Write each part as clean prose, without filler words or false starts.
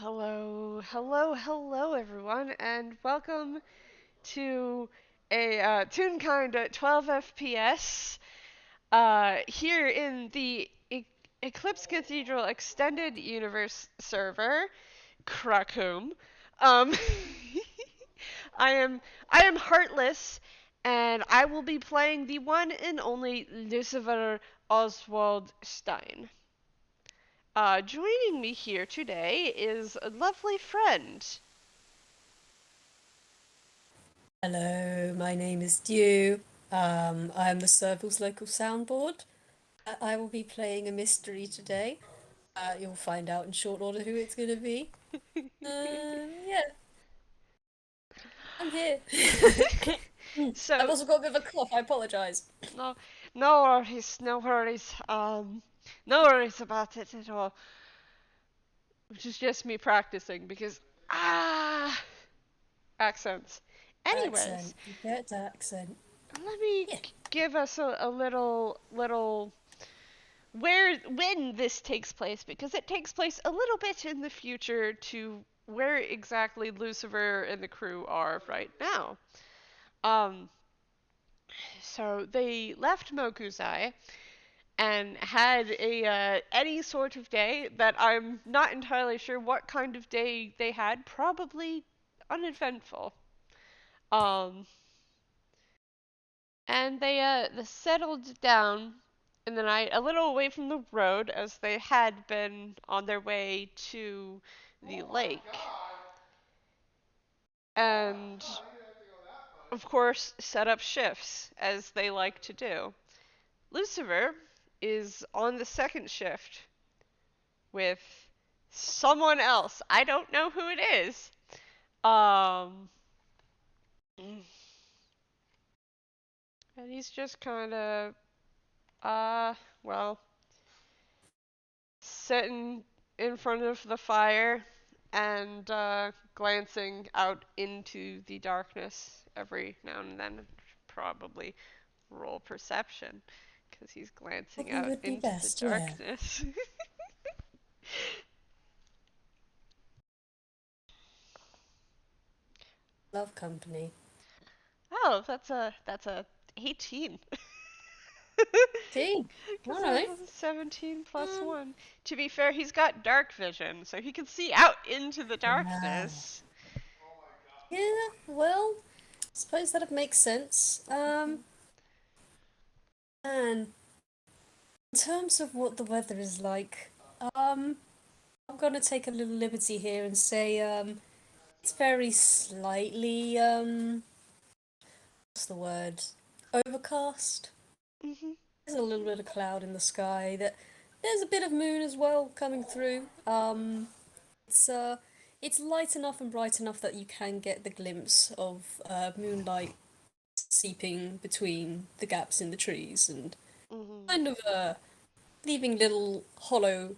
Hello, everyone, and welcome to a Toonkind at 12 FPS here in the Eclipse Cathedral Extended Universe server, Krakoom. Um, I am I am Heartless, and I will be playing the one and only Luciver Oswald Stein. Joining me here today is a lovely friend. Hello, my name is Dew. I am the Circle's local soundboard. I will be playing a mystery today. You'll find out in short order who it's going to be. Yeah, I'm here. I've So, also got a bit of a cough, I apologise. no, no worries about it at all. Which is just me practicing because, ah, accents. Anyways, Accent, you get accent. let me Yeah, give us a little when this takes place, because it takes place a little bit in the future to where exactly Lucifer and the crew are right now. Um, so they left Mokuzai and had a any sort of day that I'm not entirely sure what kind of day they had. Probably uneventful. Um, and they settled down in the night, a little away from the road, as they had been on their way to the lake. And of course, set up shifts as they like to do. Lucifer is on the second shift with someone else. I don't know who it is. Um, and he's just kind of, uh, well, sitting in front of the fire and glancing out into the darkness every now and then. Probably roll perception because he's glancing probably out would be into the best, yeah. darkness. Love company. Oh, that's a 18. Tea. Because Alright. that's a 17 plus Um, 1. To be fair, he's got dark vision, so he can see out into the yeah. darkness. Yeah, well, suppose that'd make sense. And in terms of what the weather is like, um, I'm gonna take a little liberty here and say, it's very slightly, what's the word? Overcast. Hmm. There's a little bit of cloud in the sky. There's a bit of moon as well coming through. It's it's light enough and bright enough that you can get the glimpse of moonlight seeping between the gaps in the trees and Hmm. kind of leaving little hollow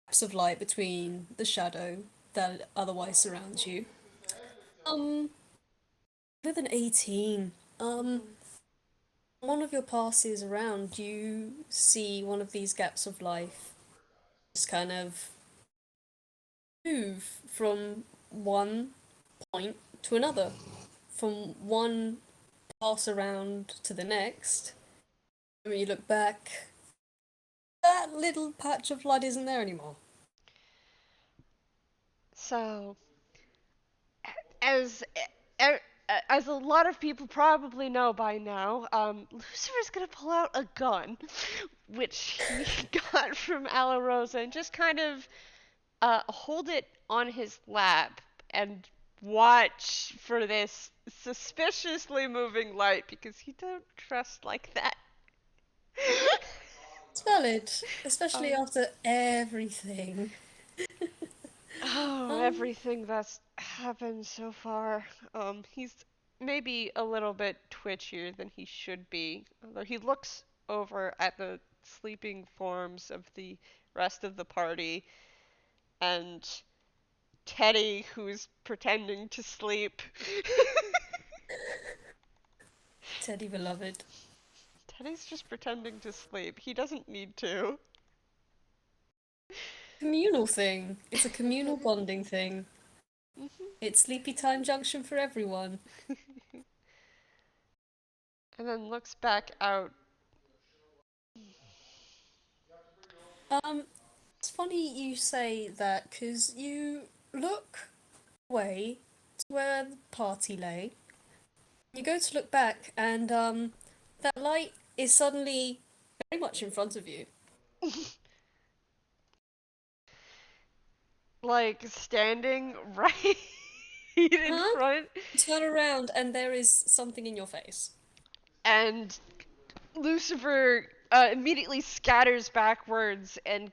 gaps of light between the shadow that otherwise surrounds you. Um, with an 18, Hmm. one of your passes around, you see one of these gaps of life just kind of move from one point to another, from one pass around to the next. And when you look back, that little patch of light isn't there anymore. So, as as a lot of people probably know by now, Lucifer's gonna pull out a gun, which he got from Ala Rosa, and just kind of hold it on his lap and watch for this suspiciously moving light because he don't trust like that. It's valid, especially um, after everything. oh, Um, everything that's happened so far. He's maybe a little bit twitchier than he should be, although he looks over at the sleeping forms of the rest of the party and Teddy, who's pretending to sleep. Teddy beloved. Teddy's just pretending to sleep. He doesn't need to. Communal thing. It's a communal bonding thing. It's sleepy time junction for everyone. And then looks back out. Um, it's funny you say that because you look away to where the party lay. You go to look back, and that light is suddenly very much in front of you. Like standing right in Huh? front, You turn around, and there is something in your face. and Lucifer immediately scatters backwards and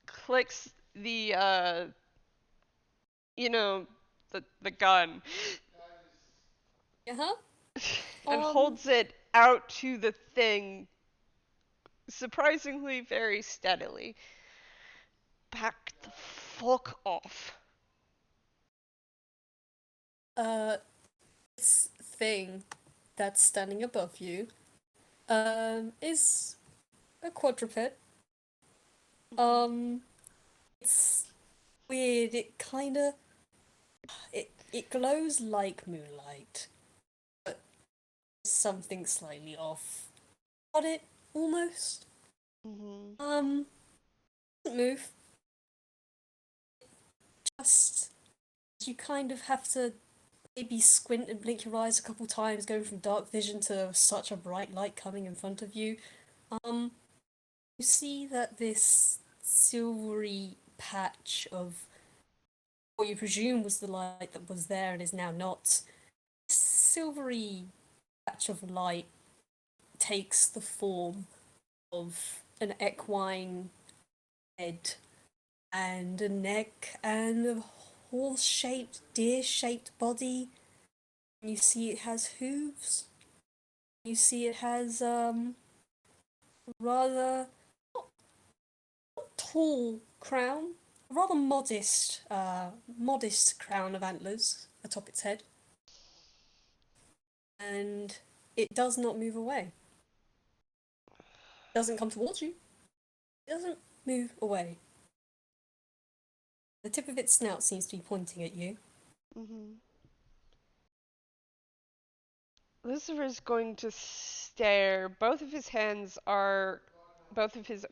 clicks the you know, the gun Uh huh. and Um. holds it out to the thing surprisingly very steadily. Back the fuck off. Uh. This thing that's standing above you. Is a quadruped. Mhm. Um. It's weird. It glows like moonlight, but something slightly off. Got it almost. Mhm. Um, doesn't move. Just you kind of have to maybe squint and blink your eyes a couple times, going from dark vision to such a bright light coming in front of you. Um, you see that this silvery patch of what you presume was the light that was there and is now not. Silvery patch of light takes the form of an equine head and a neck and a horse shaped, deer shaped body. You see it has hooves. You see it has rather tall crown, a rather modest crown of antlers atop its head. And it does not move away. It doesn't come towards you. It doesn't move away. The tip of its snout seems to be pointing at you. Mhm. Lucifer's going to stare. Both of his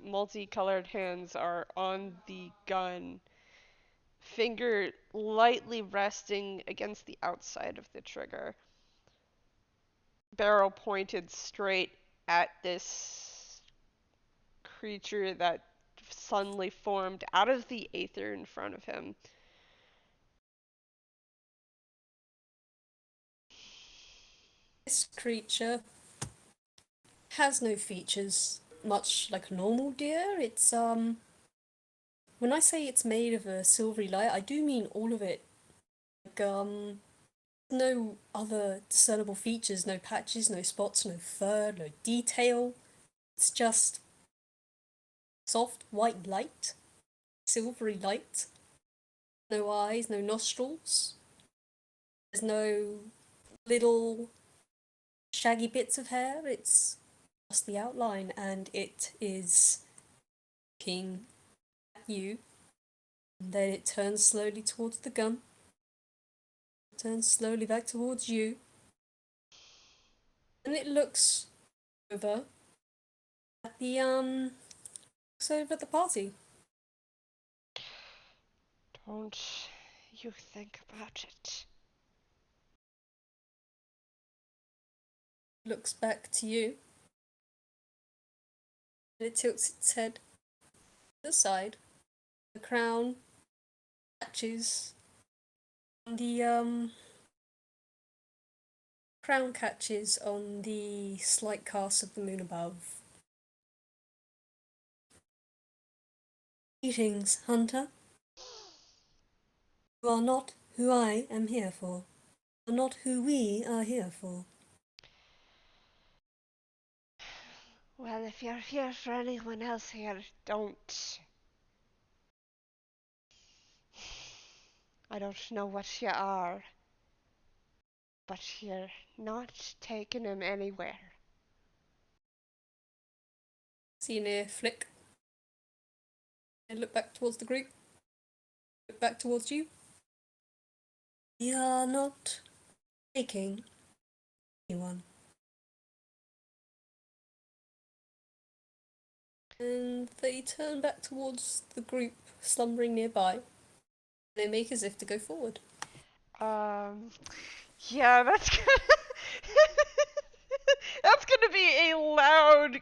multicolored hands are on the gun, finger lightly resting against the outside of the trigger, barrel pointed straight at this creature that suddenly formed out of the aether in front of him. This creature has no features, much like a normal deer. When I say it's made of a silvery light, I do mean all of it. Like, no other discernible features, no patches, no spots, no fur, no detail. It's just soft white light, silvery light. No eyes, no nostrils. There's no little shaggy bits of hair. It's just the outline, and it is looking at you. And then it turns slowly towards the gun, turns slowly back towards you, and it looks over at the looks over at the party. Don't you think about it. Looks back to you, and it tilts its head to the side. The crown catches on the crown catches on the slight cast of the moon above. Greetings, hunter. You are not who I am here for. You are not who we are here for. Well, if you're here for anyone else here, don't. I don't know what you are, but you're not taking him anywhere. See an ear flick. And look back towards the group. Look back towards you. We are not taking anyone. And they turn back towards the group slumbering nearby. They make as if to go forward. Um, yeah, that's gonna that's gonna be a loud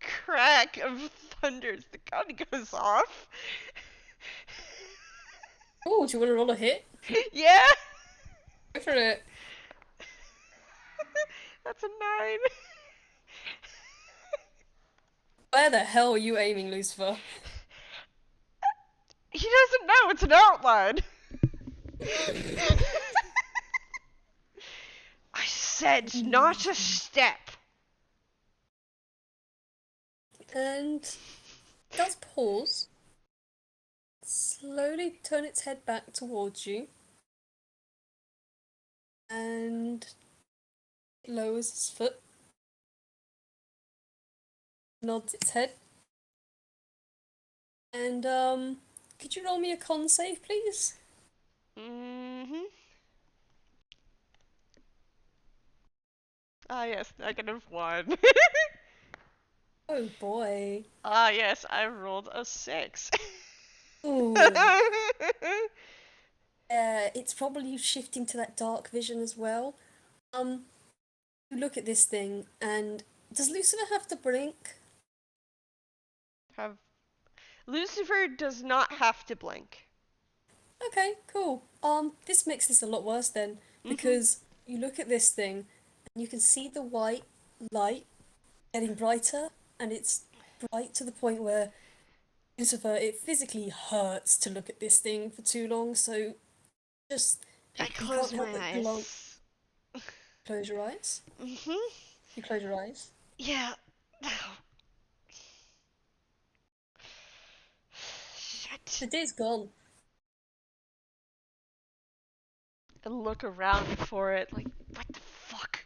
crack of thunder as the gun goes off. Oh, do you want to roll a hit? Yeah, Go for it. that's a 9. Where the hell are you aiming, Lucifer? He doesn't know it's an outline. I said not a step. And it does pause. Slowly turn its head back towards you. And it lowers its foot. Nods its head. And could you roll me a con save, please? Mm-hmm. Ah, yes, -1. Oh boy. Ah, yes, I rolled a 6. Ooh. It's probably shifting to that dark vision as well. You look at this thing, and does Lucifer have to blink? Have Lucifer does not have to blink. Okay, cool. This makes this a lot worse then, because you look at this thing, and you can see the white light getting brighter, and it's bright to the point where Lucifer, it physically hurts to look at this thing for too long, so just I you can't close help my but eyes. close your eyes. Mhm. You close your eyes. Yeah. Shit. The day's gone. And look around for it, like, what the fuck?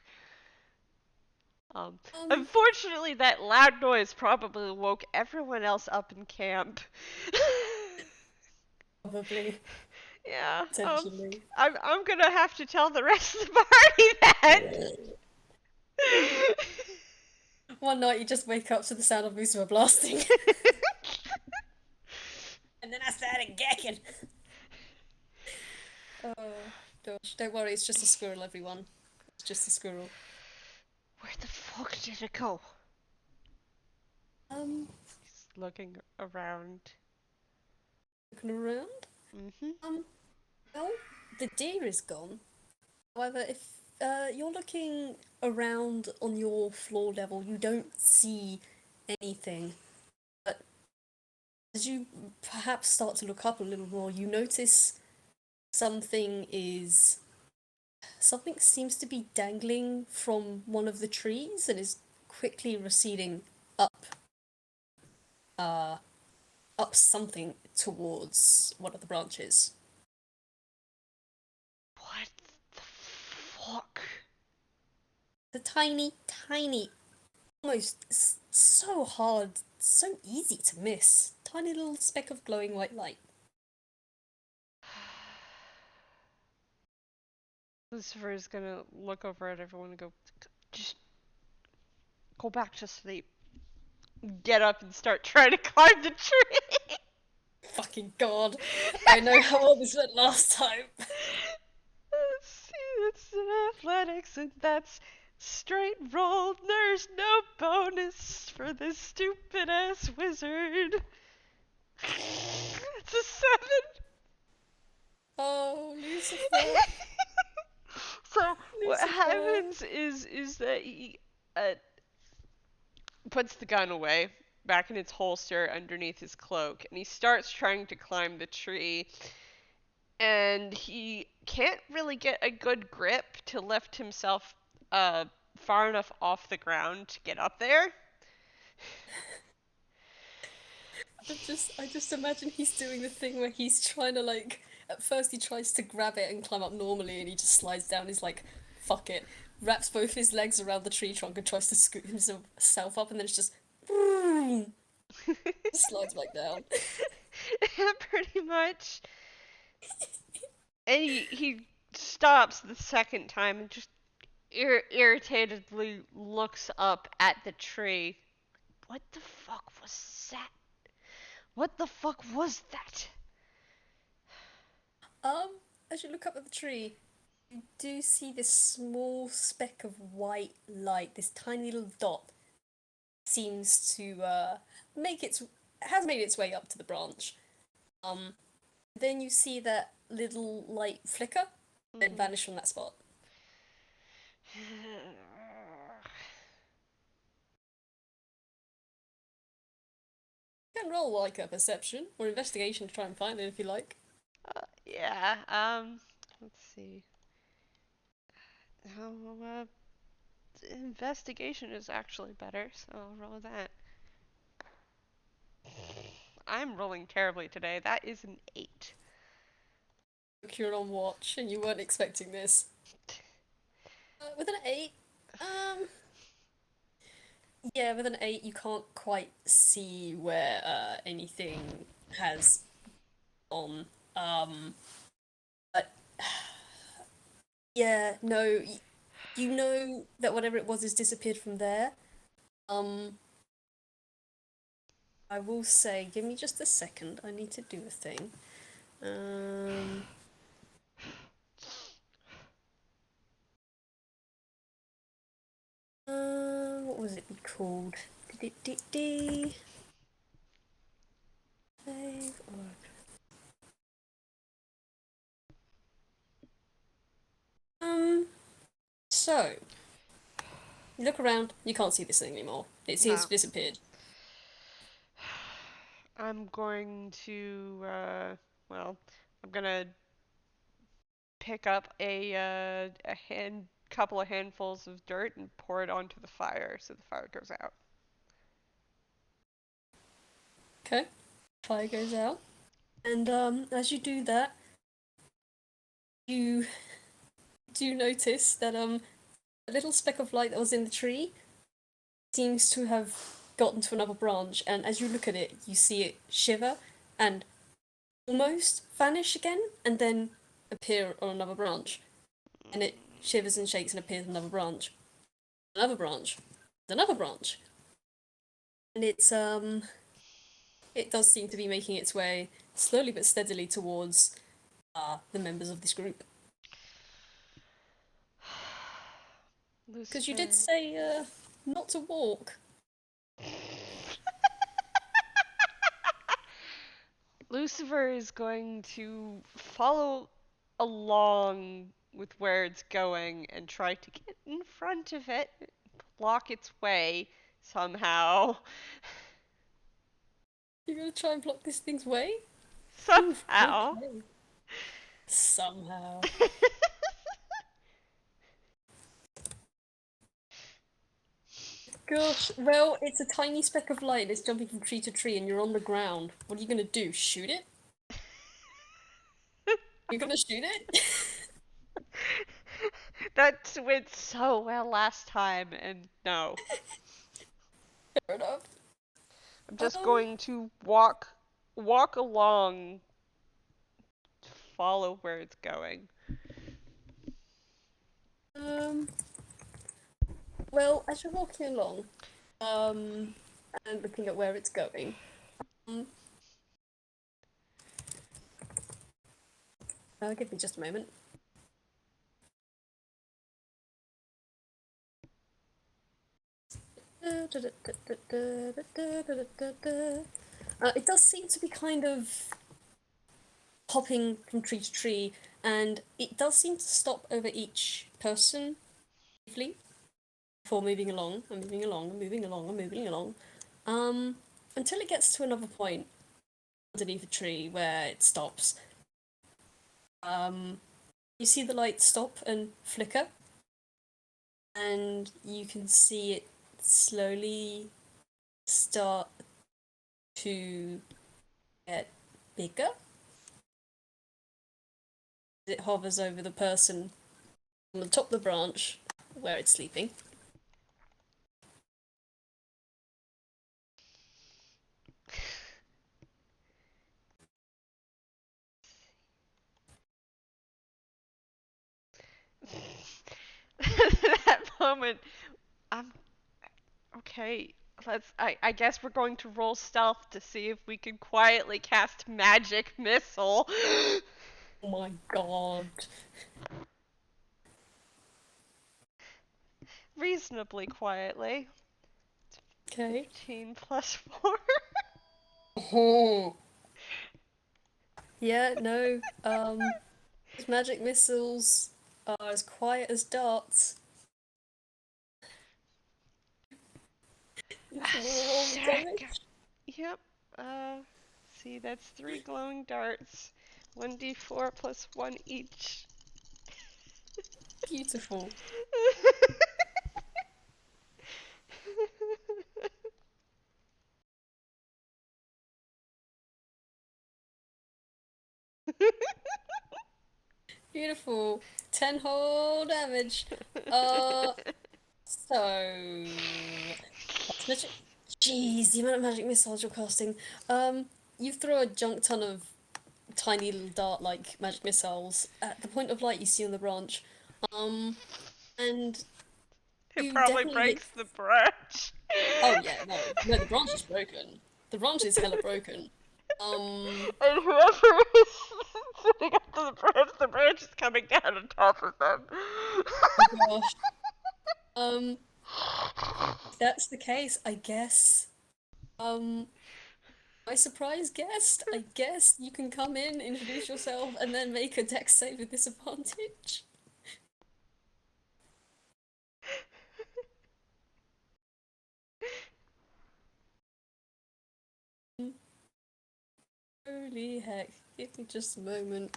Um, Unfortunately, that loud noise probably woke everyone else up in camp. Probably, Yeah, potentially. I'm gonna have to tell the rest of the party that. One night you just wake up to the sound of Lucifer blasting. And then I started gacking. Oh, gosh. Don't worry, it's just a squirrel, everyone. It's just a squirrel. Where the fuck did it go? Um, He's looking around. looking around. Mhm. Well, the deer is gone. However, if you're looking around on your floor level, you don't see anything. But as you perhaps start to look up a little more, you notice something is something seems to be dangling from one of the trees and is quickly receding up uh up something towards one of the branches. What the fuck? The tiny, tiny, almost so hard, so easy to miss. Tiny little speck of glowing white light. Lucifer is gonna look over at everyone and go, just go back to sleep. Get up and start trying to climb the tree. Fucking god. I know how well this went last time. Let's see, it's athletics and that's straight roll. There's no bonus for this stupid ass wizard. It's a 7. Oh, Lucifer. So what Lucifer. happens is that he puts the gun away back in its holster underneath his cloak, and he starts trying to climb the tree. And he can't really get a good grip to lift himself far enough off the ground to get up there. I just imagine he's doing the thing where he's trying to like at first he tries to grab it and climb up normally and he just slides down, he's like, fuck it. Wraps both his legs around the tree trunk and tries to scoot himself up and then it's just slides back down. Pretty much. And he stops the second time and just irritatedly looks up at the tree. What the fuck was that? What the fuck was that? Um, as you look up at the tree, you do see this small speck of white light, this tiny little dot seems to make its has made its way up to the branch. Um, then you see that little light flicker, then Mm-hmm. vanish from that spot. You can roll like a perception or investigation to try and find it if you like. Yeah. Let's see. Oh, investigation is actually better, so I'll roll that. I'm rolling terribly today. That is an 8. You're on watch and you weren't expecting this. With an 8, um, yeah, with an 8 you can't quite see where anything has gone. But yeah, no, you know that whatever it was has disappeared from there. Um, I will say, give me just a second. I need to do a thing. Um, what was it called? Save or so you look around, you can't see this thing anymore. It seems to No. have disappeared. I'm going to, well, I'm gonna pick up a couple of handfuls of dirt and pour it onto the fire so the fire goes out. Okay, fire goes out, and as you do that, you do notice that a little speck of light that was in the tree seems to have gotten to another branch, and as you look at it, you see it shiver and almost vanish again, and then appear on another branch. And it shivers and shakes and appears on another branch. Another branch. Another branch. And it does seem to be making its way slowly but steadily towards the members of this group. Because you did Lucifer. say not to walk. Lucifer is going to follow along with where it's going and try to get in front of it, block its way somehow. You're gonna try and block this thing's way? Oof, Somehow. okay. Somehow. Gosh, well, it's a tiny speck of light. It's jumping from tree to tree, and you're on the ground. What are you gonna do? Shoot it? You're gonna shoot it? That went so well last time, and no. Fair enough. I'm just Um, going to walk along, follow where it's going. um, well, as you're walking along, um, and looking at where it's going, um, give me just a moment. It does seem to be kind of hopping from tree to tree, and it does seem to stop over each person briefly before moving along and moving along and moving along and moving along, until it gets to another point underneath a tree where it stops. Um, you see the light stop and flicker, and you can see it slowly start to get bigger. It hovers over the person on the top of the branch where it's sleeping. that moment, I'm okay. I guess we're going to roll stealth to see if we can quietly cast magic missile. Oh my god. Reasonably quietly. Okay. 15 plus 4. Oh. Yeah, no. These magic missiles are as quiet as darts. If you want to roll the Sick. damage. Yep. See, that's 3 glowing darts. 1d4 plus 1 each. Beautiful. Beautiful. 10 whole damage. So that's magic. Jeez, the amount of magic missiles you're casting. You throw a junk ton of tiny little dart-like magic missiles at the point of light you see on the branch. And It you probably definitely hit. breaks the branch. Oh yeah, no, no, the branch is broken. The branch is hella broken. And whoever is sitting up to the branch is coming down on top of them. Oh gosh. If that's the case, I guess. Um, my surprise guest, I guess you can come in, introduce yourself, and then make a dex save with disadvantage. Holy heck. Give me just a moment.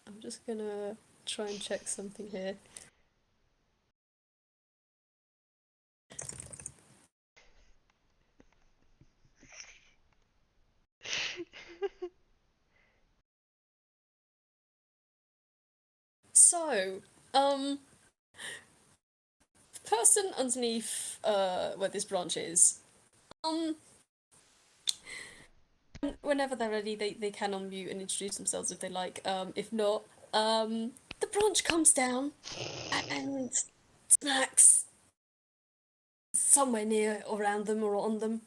I'm just gonna try and check something here. So, the person underneath where this branch is, um whenever they're ready they can unmute and introduce themselves if they like. If not, the branch comes down and smacks somewhere near or around them or on them.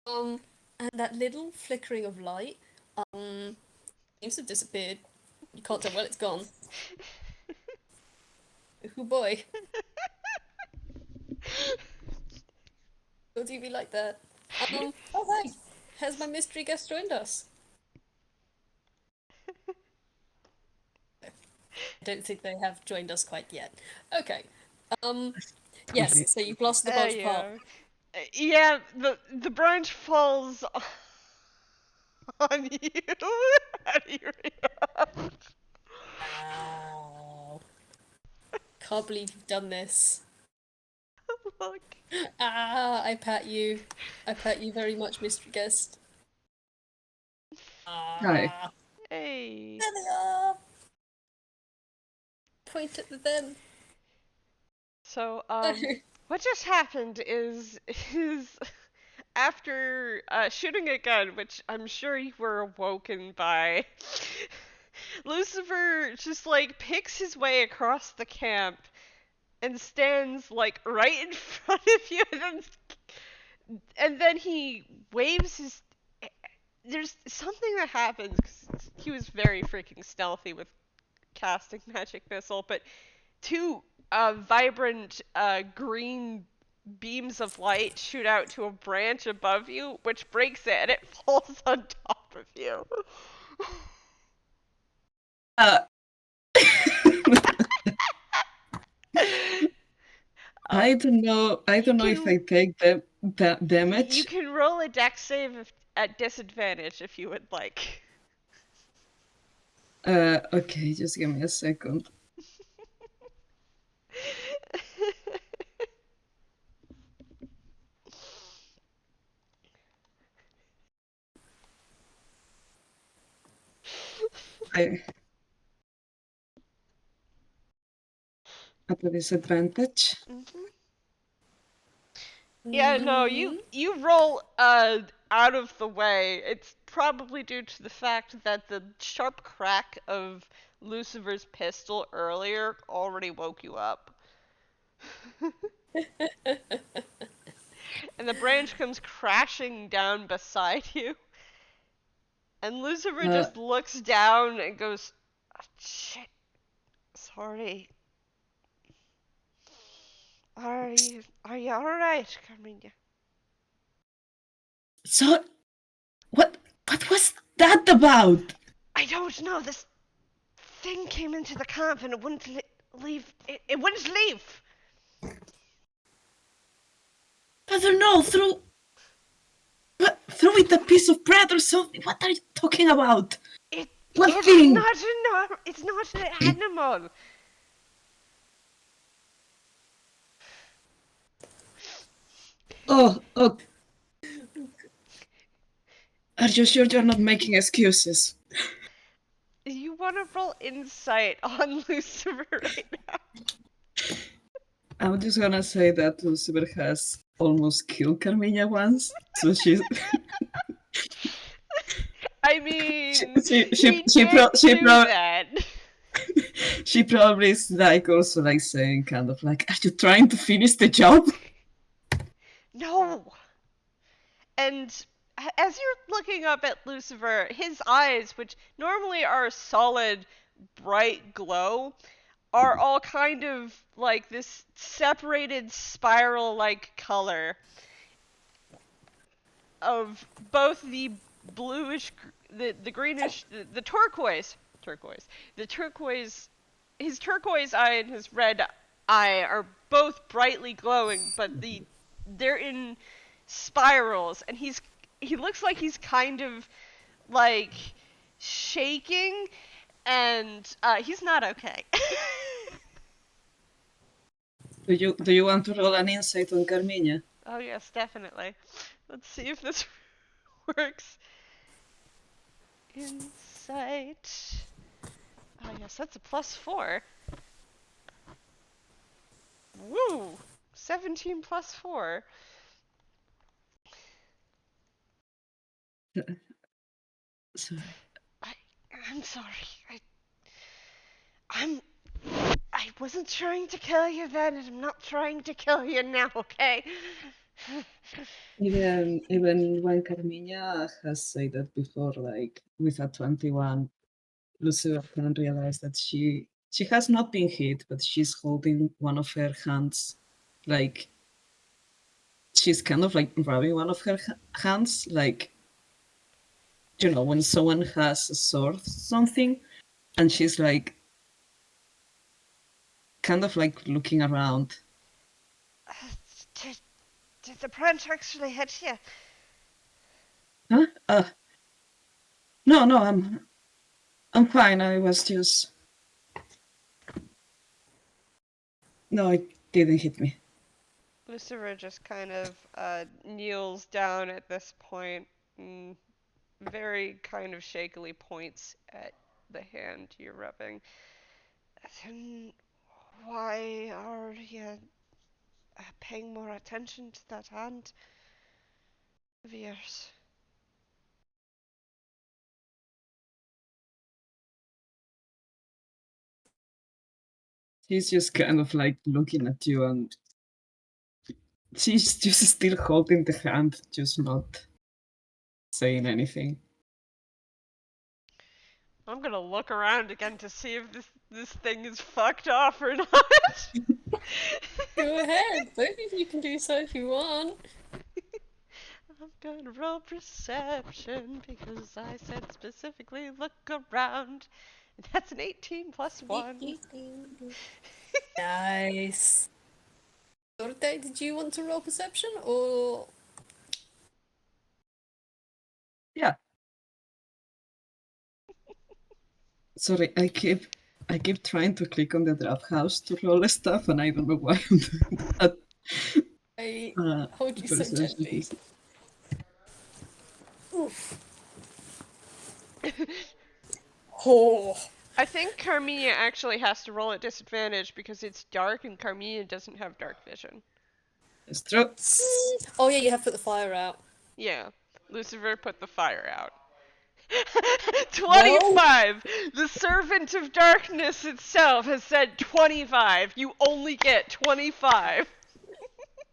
And that little flickering of light, seems to have disappeared. You can't tell where it's gone. Oh boy, will you be like that? Oh hey, has my mystery guest joined us? I don't think they have joined us quite yet. Okay. Um, yes, so you blasted the There branch you apart. are. Yeah, the branch falls on you. How do you react? Ow. Can't believe you've done this. Look. Ah, I pat you. I pat you very much, Mr. Guest. Hi. Ah, Hey. there they are. Point at them. So, what just happened is after shooting a gun, which I'm sure you were awoken by, Lucifer just like picks his way across the camp and stands like right in front of you, and then he waves his. There's something that happens 'cause he was very freaking stealthy with casting magic missile, but two vibrant green beams of light shoot out to a branch above you, which breaks it, and it falls on top of you. Uh, I um, don't know. I you don't know if can I take that you damage. can roll a dex save at disadvantage if you would like. Okay, just give me a second. I at a disadvantage. Mhm. Yeah, no, Mm-hmm. you roll out of the way. It's probably due to the fact that the sharp crack of Lucifer's pistol earlier already woke you up. And the branch comes crashing down beside you. And Lucifer Uh, just looks down and goes, "Oh, shit, sorry. Are you alright, Carmiña?" so what was that about? I don't know, this thing came into the camp and it wouldn't leave. It wouldn't leave. I don't know, throw it a piece of bread or something. What are you talking about? It, What it's thing? not it's not an animal. Oh, are you sure you're not making excuses? You want to roll insight on Lucifer right now? I'm just gonna say that Lucifer has almost killed Carmiña once, so she's I she mean, she he she she, did pro- she, do pro- that. she probably is like also like saying kind of like, are you trying to finish the job? No. And as you're looking up at Lucifer, his eyes, which normally are a solid, bright glow, are all kind of like this separated spiral like color of both the bluish, the greenish, the turquoise, the turquoise, his turquoise eye and his red eye are both brightly glowing, but they're in spirals, and he looks like he's kind of like shaking, and he's not okay. Do you want to roll an insight on Carmiña? Oh yes, definitely. Let's see if this works. Insight. Oh yes, that's a +4. Woo! 17 +4. Sorry. I, I'm sorry. I'm. I wasn't trying to kill you then, and I'm not trying to kill you now. Okay. Even when Carmiña has said that before, like with a 21, Lucifer can realize that she has not been hit, but she's holding one of her hands, like she's kind of like rubbing one of her hands, like when someone has a sword, something, and she's like kind of like looking around. did, did the branch actually hit you? Huh? No, I'm fine. I was just no, it didn't hit me. Lucifer just kind of kneels down at this point and very kind of shakily points at the hand you're rubbing. Then why are you paying more attention to that hand of yours? She's just kind of like looking at you, and she's just still holding the hand, just not saying anything. I'm gonna look around again to see if this thing is fucked off or not. Go ahead. Both of you can do so if you want. I'm gonna roll perception because I said specifically look around. And that's an 18 +1. Nice. Sorte, did you want to roll perception or? Yeah. Sorry, I keep trying to click on the draft house to roll stuff, and I don't know why I'm doing that. I Uh, hold you so perception gently. is- Oof. Oh. I think Carmiña actually has to roll at disadvantage because it's dark and Carmiña doesn't have dark vision. It's true. Oh yeah, you have put the fire out. Yeah, Lucifer put the fire out. 25! The Servant of Darkness itself has said 25. You only get 25.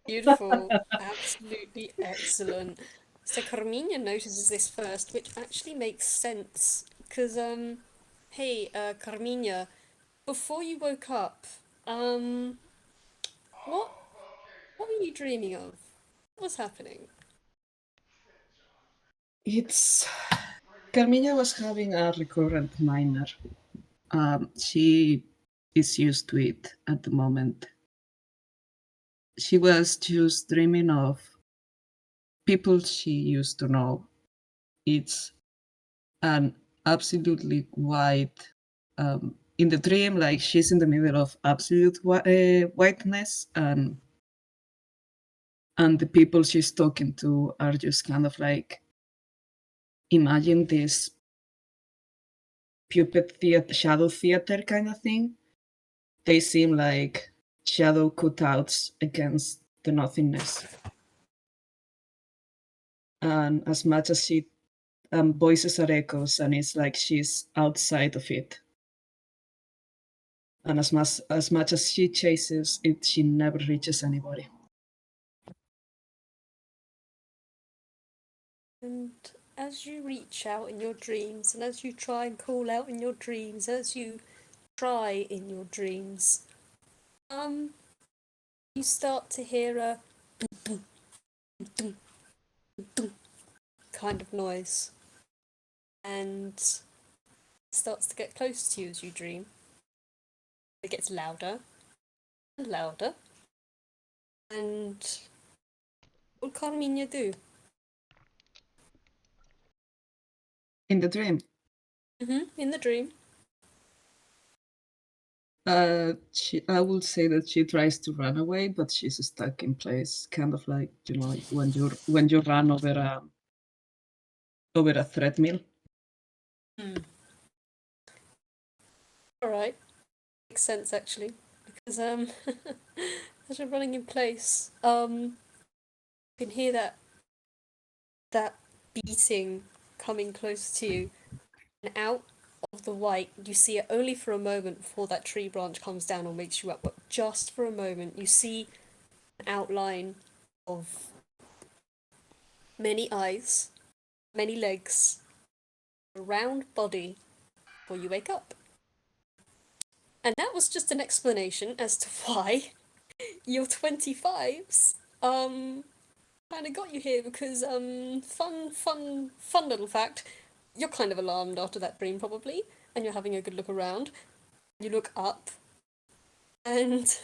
Beautiful. Absolutely excellent. So Carmiña notices this first, which actually makes sense. Because, hey, Carmiña, before you woke up, what what were you dreaming of? What was happening? It's Carmiña was having a recurrent nightmare. She is used to it at the moment. She was just dreaming of people she used to know. It's an absolutely white. In the dream, like she's in the middle of absolute whiteness, and the people she's talking to are just kind of like, imagine this puppet theater, shadow theater kind of thing. They seem like shadow cutouts against the nothingness. And as much as she voices are echoes, and it's like she's outside of it. And as much as she chases it, she never reaches anybody. And as you reach out in your dreams, and as you try and call out in your dreams, as you try in your dreams, you start to hear a dum, dum, dum kind of noise. And it starts to get close to you as you dream. It gets louder and louder. And what will Carmiña do? In the dream, In the dream. I would say that she tries to run away, but she's stuck in place, kind of like, like when you run over a treadmill. Alright. Makes sense actually. Because as you're running in place, you can hear that beating coming close to you. And out of the white, you see it only for a moment before that tree branch comes down and wakes you up, but just for a moment you see an outline of many eyes, many legs, a round body before you wake up. And that was just an explanation as to why your 25s kind of got you here, because fun little fact, you're kind of alarmed after that dream probably, and you're having a good look around. You look up, and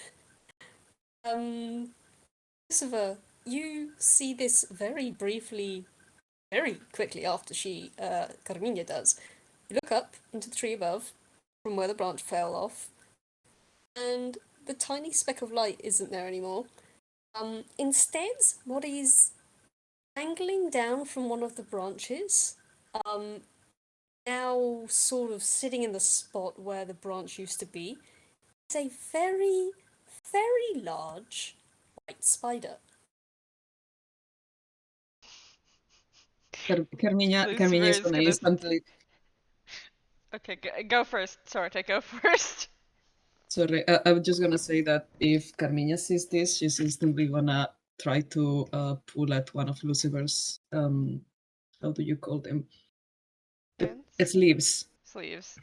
Lucifer, you see this very briefly, very quickly after Carmiña does. You look up into the tree above, from where the branch fell off, and the tiny speck of light isn't there anymore. Instead, what is dangling down from one of the branches, now sort of sitting in the spot where the branch used to be, is a very, very large white spider. Carmiña Lucifer is is gonna gonna. instantly. Okay, go first. Sorte, go first. Sorry, I was just gonna say that if Carmiña sees this, she's instantly gonna try to pull at one of Lucifer's how do you call them? Hands? Sleeves. Sleeves.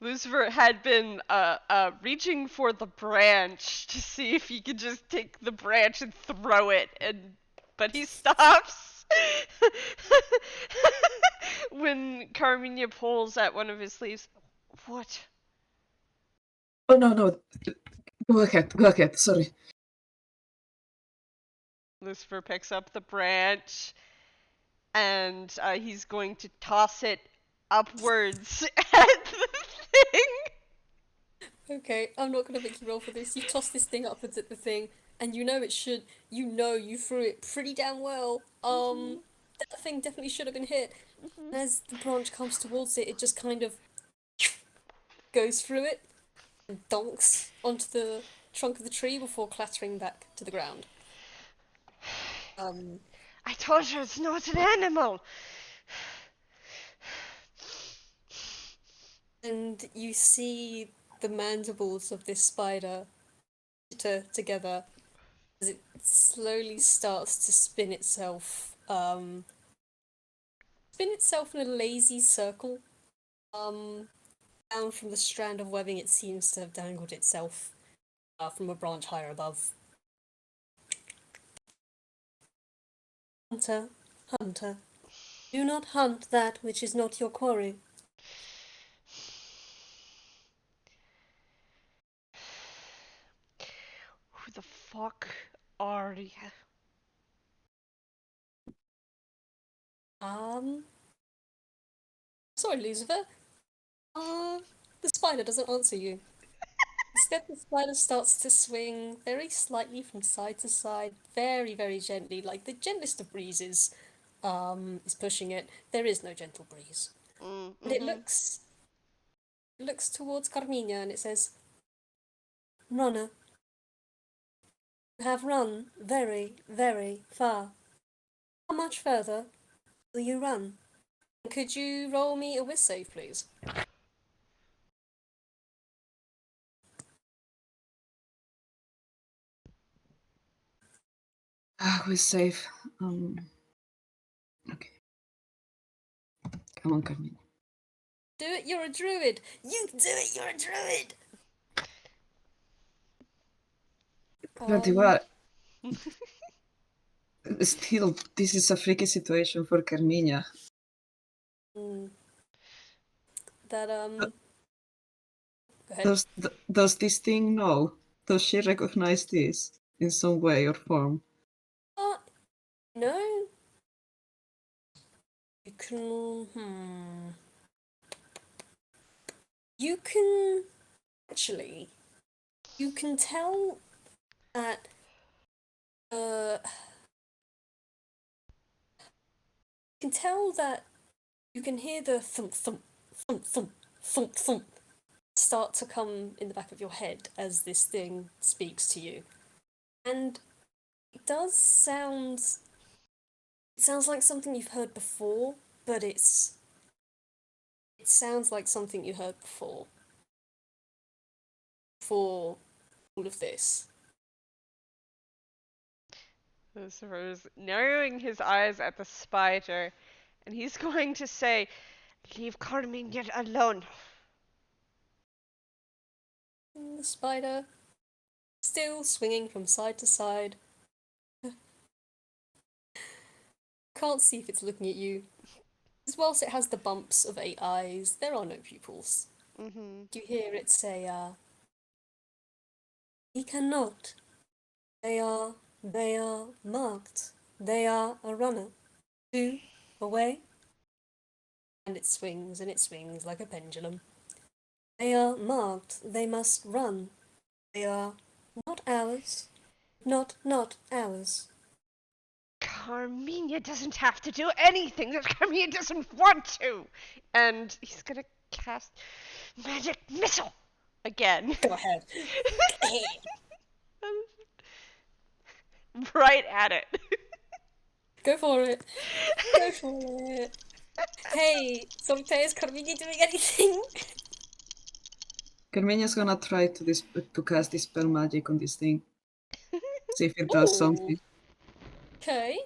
Lucifer had been reaching for the branch to see if he could just take the branch and throw it, but he stops when Carmiña pulls at one of his sleeves. What? Oh no, go ahead. Sorry. Lucifer picks up the branch and he's going to toss it upwards at the thing. Okay, I'm not gonna make you roll for this. You toss this thing upwards at the thing, and you know it should. You know you threw it pretty damn well. That thing definitely should have been hit. And as the branch comes towards it, it just kind of goes through it and donks onto the trunk of the tree before clattering back to the ground. I told you it's not an animal. And you see the mandibles of this spider together as it slowly starts to spin itself in a lazy circle, down from the strand of webbing it seems to have dangled itself from a branch higher above. Hunter, hunter, do not hunt that which is not your quarry. Who the fuck are you? Sorry, Lucifer. The spider doesn't answer you. Instead, the spider starts to swing very slightly from side to side, very, very gently, like the gentlest of breezes, is pushing it. There is no gentle breeze. And it Mm-hmm. looks towards Carmiña and it says, Runner, you have run very, very far. How much further will you run? Could you roll me a whiz save, please? We're safe. Okay. Come on, Carmiña. Do it, you're a druid! You do it, you're a druid! 21. Still, this is a freaky situation for Carmiña. Mm, that, go ahead. Does this thing know? Does she recognize this in some way or form? No? You can, You can, actually, you can tell that, you can tell that you can hear the thump, thump, thump, thump, thump, thump start to come in the back of your head as this thing speaks to you. And it does sound. It sounds like something you've heard before, but it sounds like something you heard before. Before all of this. Lucifer is narrowing his eyes at the spider, and he's going to say, "Leave Carmiña alone." And the spider, still swinging from side to side. Can't see if it's looking at you. Because whilst it has the bumps of 8 eyes, there are no pupils. Mm-hmm. You hear it say, he cannot. They are marked. They are a runner. 2 away. And it swings like a pendulum. They are marked. They must run. They are not ours. Not ours. Carmiña doesn't have to do anything that Carmiña doesn't want to. And he's gonna cast magic missile again. Go ahead. Right at it. Go for it. Go for it. Hey, Solitaire, is Carmiña doing anything? Carmiña's gonna try to cast dispel magic on this thing. See if it does something. Okay.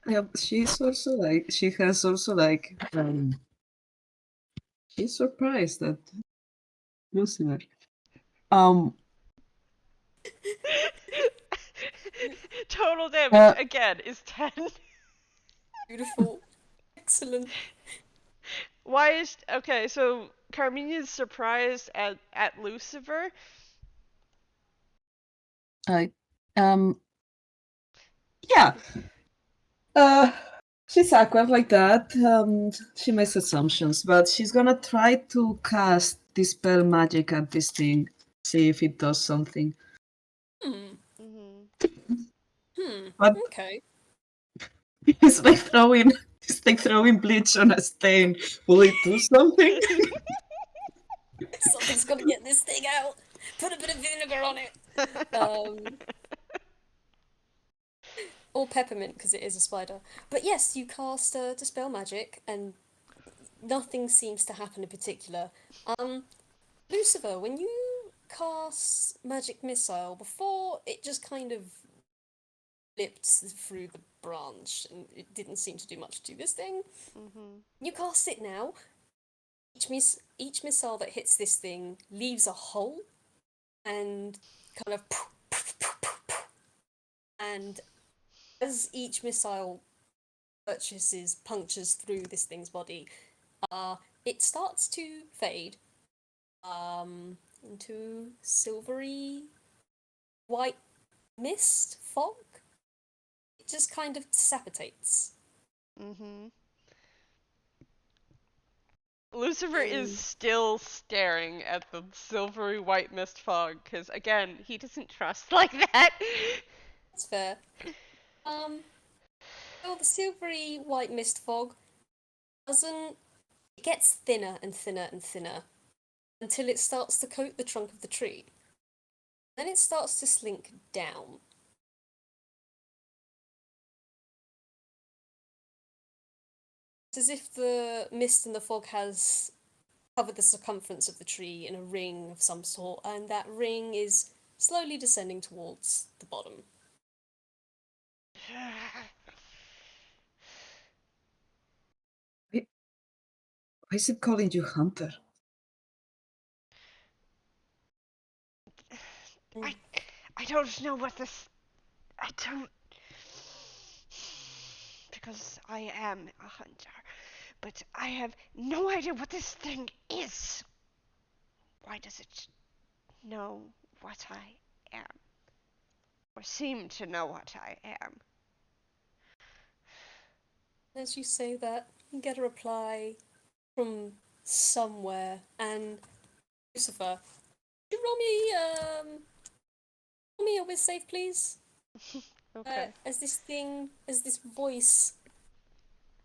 Yeah, she's also like she has also like she's surprised at Lucifer. Total damage again is 10. Beautiful. Excellent. Why is okay? So Carmiña's surprised at Lucifer. I yeah. She's awkward like that. She makes assumptions, but she's gonna try to cast dispel magic at this thing. See if it does something. But Okay. it's like throwing bleach on a stain. Will it do something? Something's gonna get this thing out. Put a bit of vinegar on it. Or peppermint, because it is a spider. But yes, you cast Dispel Magic, and nothing seems to happen in particular. Lucifer, when you cast Magic Missile, before it just kind of flipped through the branch, and it didn't seem to do much to this thing. Mhm. You cast it now. Each missile that hits this thing leaves a hole, and kind of, and as each missile punctures through this thing's body, it starts to fade, into silvery white mist fog. It just kind of dissipates. Mhm. Lucifer is And still staring at the silvery white mist fog because again, he doesn't trust like that. that's fair. Um, well, the silvery white mist fog doesn't. It gets thinner and thinner and thinner until it starts to coat the trunk of the tree. Then it starts to slink down. It's as if the mist and the fog has covered the circumference of the tree in a ring of some sort, and that ring is slowly descending towards the bottom. Why why is it calling you Hunter? I I don't know what this I don't because I am a hunter, but I have no idea what this thing is. Why does it know what I am? Or seem to know what I am? As you say that, you get a reply from somewhere, and Lucifer, could you roll me a whiz save, please? Okay. As this voice,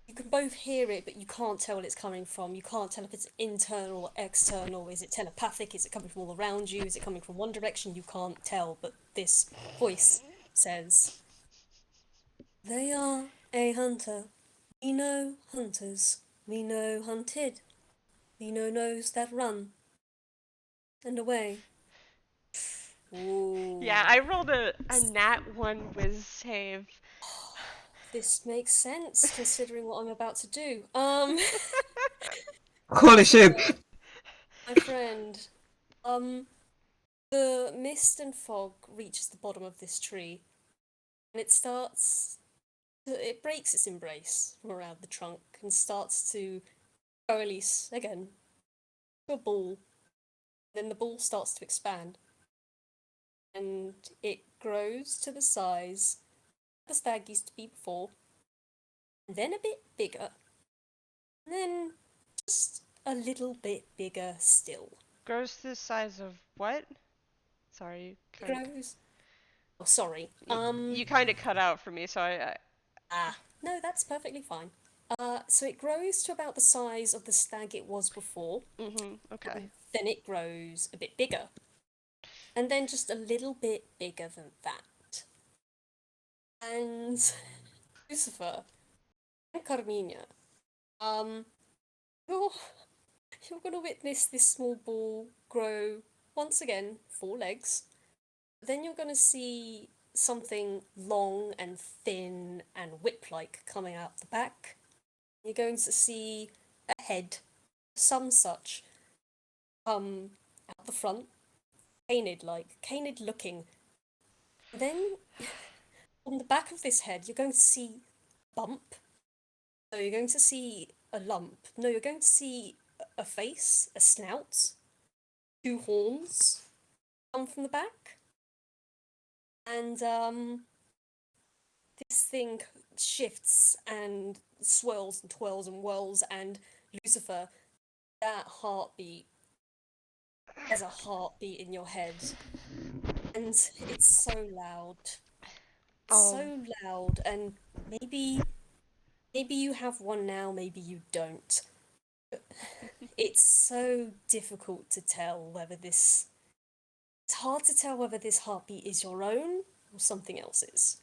you can both hear it, but you can't tell what it's coming from. You can't tell if it's internal or external. Is it telepathic? Is it coming from all around you? Is it coming from one direction? You can't tell, but this voice says, "They are a hunter. We know hunters. We know hunted. We know those that run and away." Yeah, Ooh. I rolled a nat 1 whiz save. This makes sense considering what I'm about to do. Holy shit! Lucifer, my friend, um, the mist and fog reaches the bottom of this tree, and it breaks its embrace from around the trunk and starts to coalesce again to a ball. Then the ball starts to expand, and it grows to the size the stag used to be before, and then a bit bigger, and then just a little bit bigger still. Grows to the size of what? Sorry, you It kind of grows. Oh, sorry. you kind of cut out for me, so I No, that's perfectly fine. So it grows to about the size of the stag it was before, okay. and then it grows a bit bigger, and then just a little bit bigger than that. And Lucifer and Carmiña, um, you're you're gonna witness this small ball grow once again, 4 legs. Then you're gonna see something long and thin and whip-like coming out the back. You're going to see a head, some such, come out the front, canid looking. Then on the back of this head, you're going to see a bump. So you're going to see a lump. No, you're going to see a face, a snout, 2 horns come from the back, and this thing shifts and swirls and twirls and whirls, and Lucifer, that heartbeat, there's a heartbeat in your head, and it's so loud. It's Oh, so loud, and maybe you have one now, maybe you don't. It's so difficult to tell whether this. It's hard to tell whether this heartbeat is your own or something else's.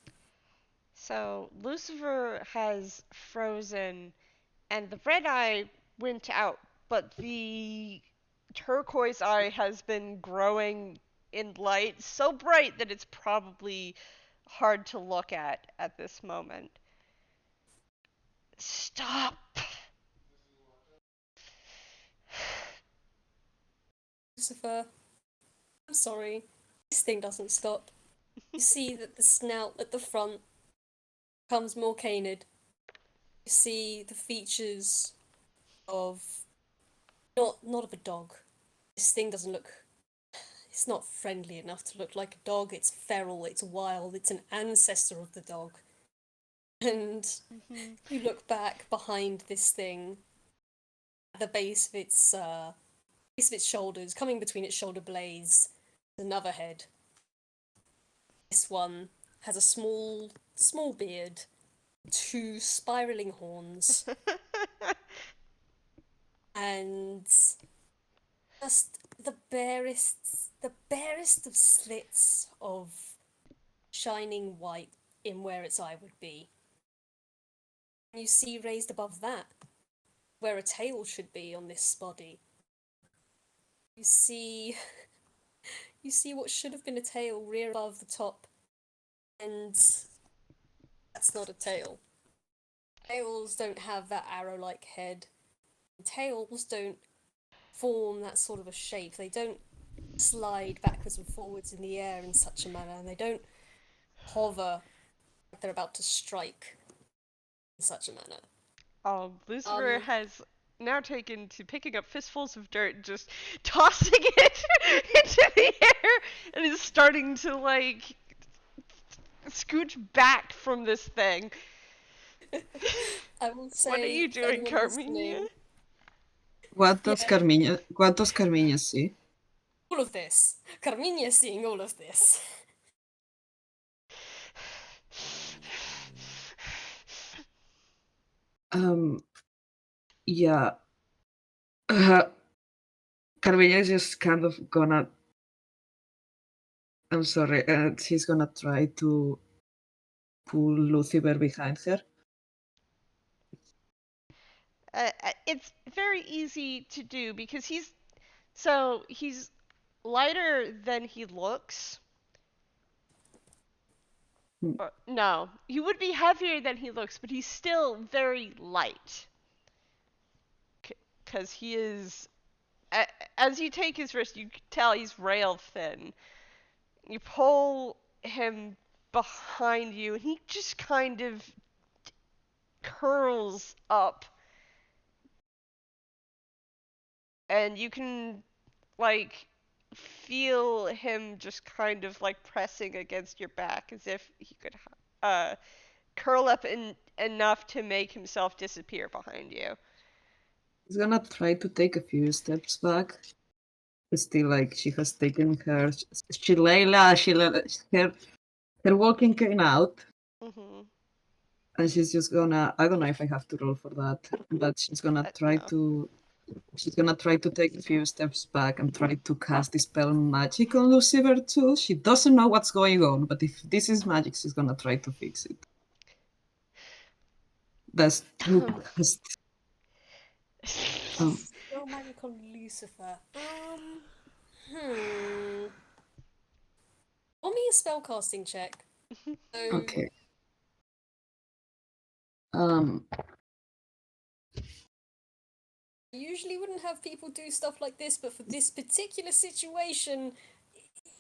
So Lucifer has frozen, and the red eye went out, but the turquoise eye has been growing in light so bright that it's probably hard to look at this moment. Stop! Lucifer, I'm sorry. This thing doesn't stop. You see that the snout at the front becomes more canid. You see the features of not of a dog. This thing doesn't look. It's not friendly enough to look like a dog. It's feral. It's wild. It's an ancestor of the dog. And Mhm. you look back behind this thing, at the base of its shoulders, coming between its shoulder blades, another head. This one has a small beard, two spiraling horns, and just the barest of slits of shining white in where its eye would be. And you see raised above that, where a tail should be on this body. You see you see what should have been a tail rear above the top, and that's not a tail. Tails don't have that arrow-like head. Tails don't form that sort of a shape. They don't slide backwards and forwards in the air in such a manner, and they don't hover like they're about to strike in such a manner. Lucifer Um, has now taken to picking up fistfuls of dirt and just tossing it into the air and is starting to, like, scooch back from this thing. I will What are say you for doing, anyone Carmiña? listening, What does yeah, Carmiña see? all of this. Carmiña seeing all of this. Um, yeah. Uh, Carmiña is just kind of gonna. I'm sorry. She's gonna try to pull Lucifer behind her. It's very easy to do because he's lighter than he looks. Hmm. Or, no, he would be heavier than he looks, but he's still very light. Because he is. As you take his wrist, you can tell he's rail thin. You pull him behind you, and he just kind of curls up. And you can, like, feel him just kind of, like, pressing against your back as if he could uh, curl up enough to make himself disappear behind you. She's gonna try to take a few steps back. Still, like she has taken her her walking cane out, Hmm. and she's just gonna. I don't know if I have to roll for that, but No. she's gonna try to take a few steps back and try to cast dispel magic on Lucifer too. She doesn't know what's going on, but if this is magic, she's gonna try to fix it. That's Dewp has. Um, Spell magic on Lucifer. Hmm. Roll me a spellcasting check. So, okay. Um, I usually wouldn't have people do stuff like this, but for this particular situation,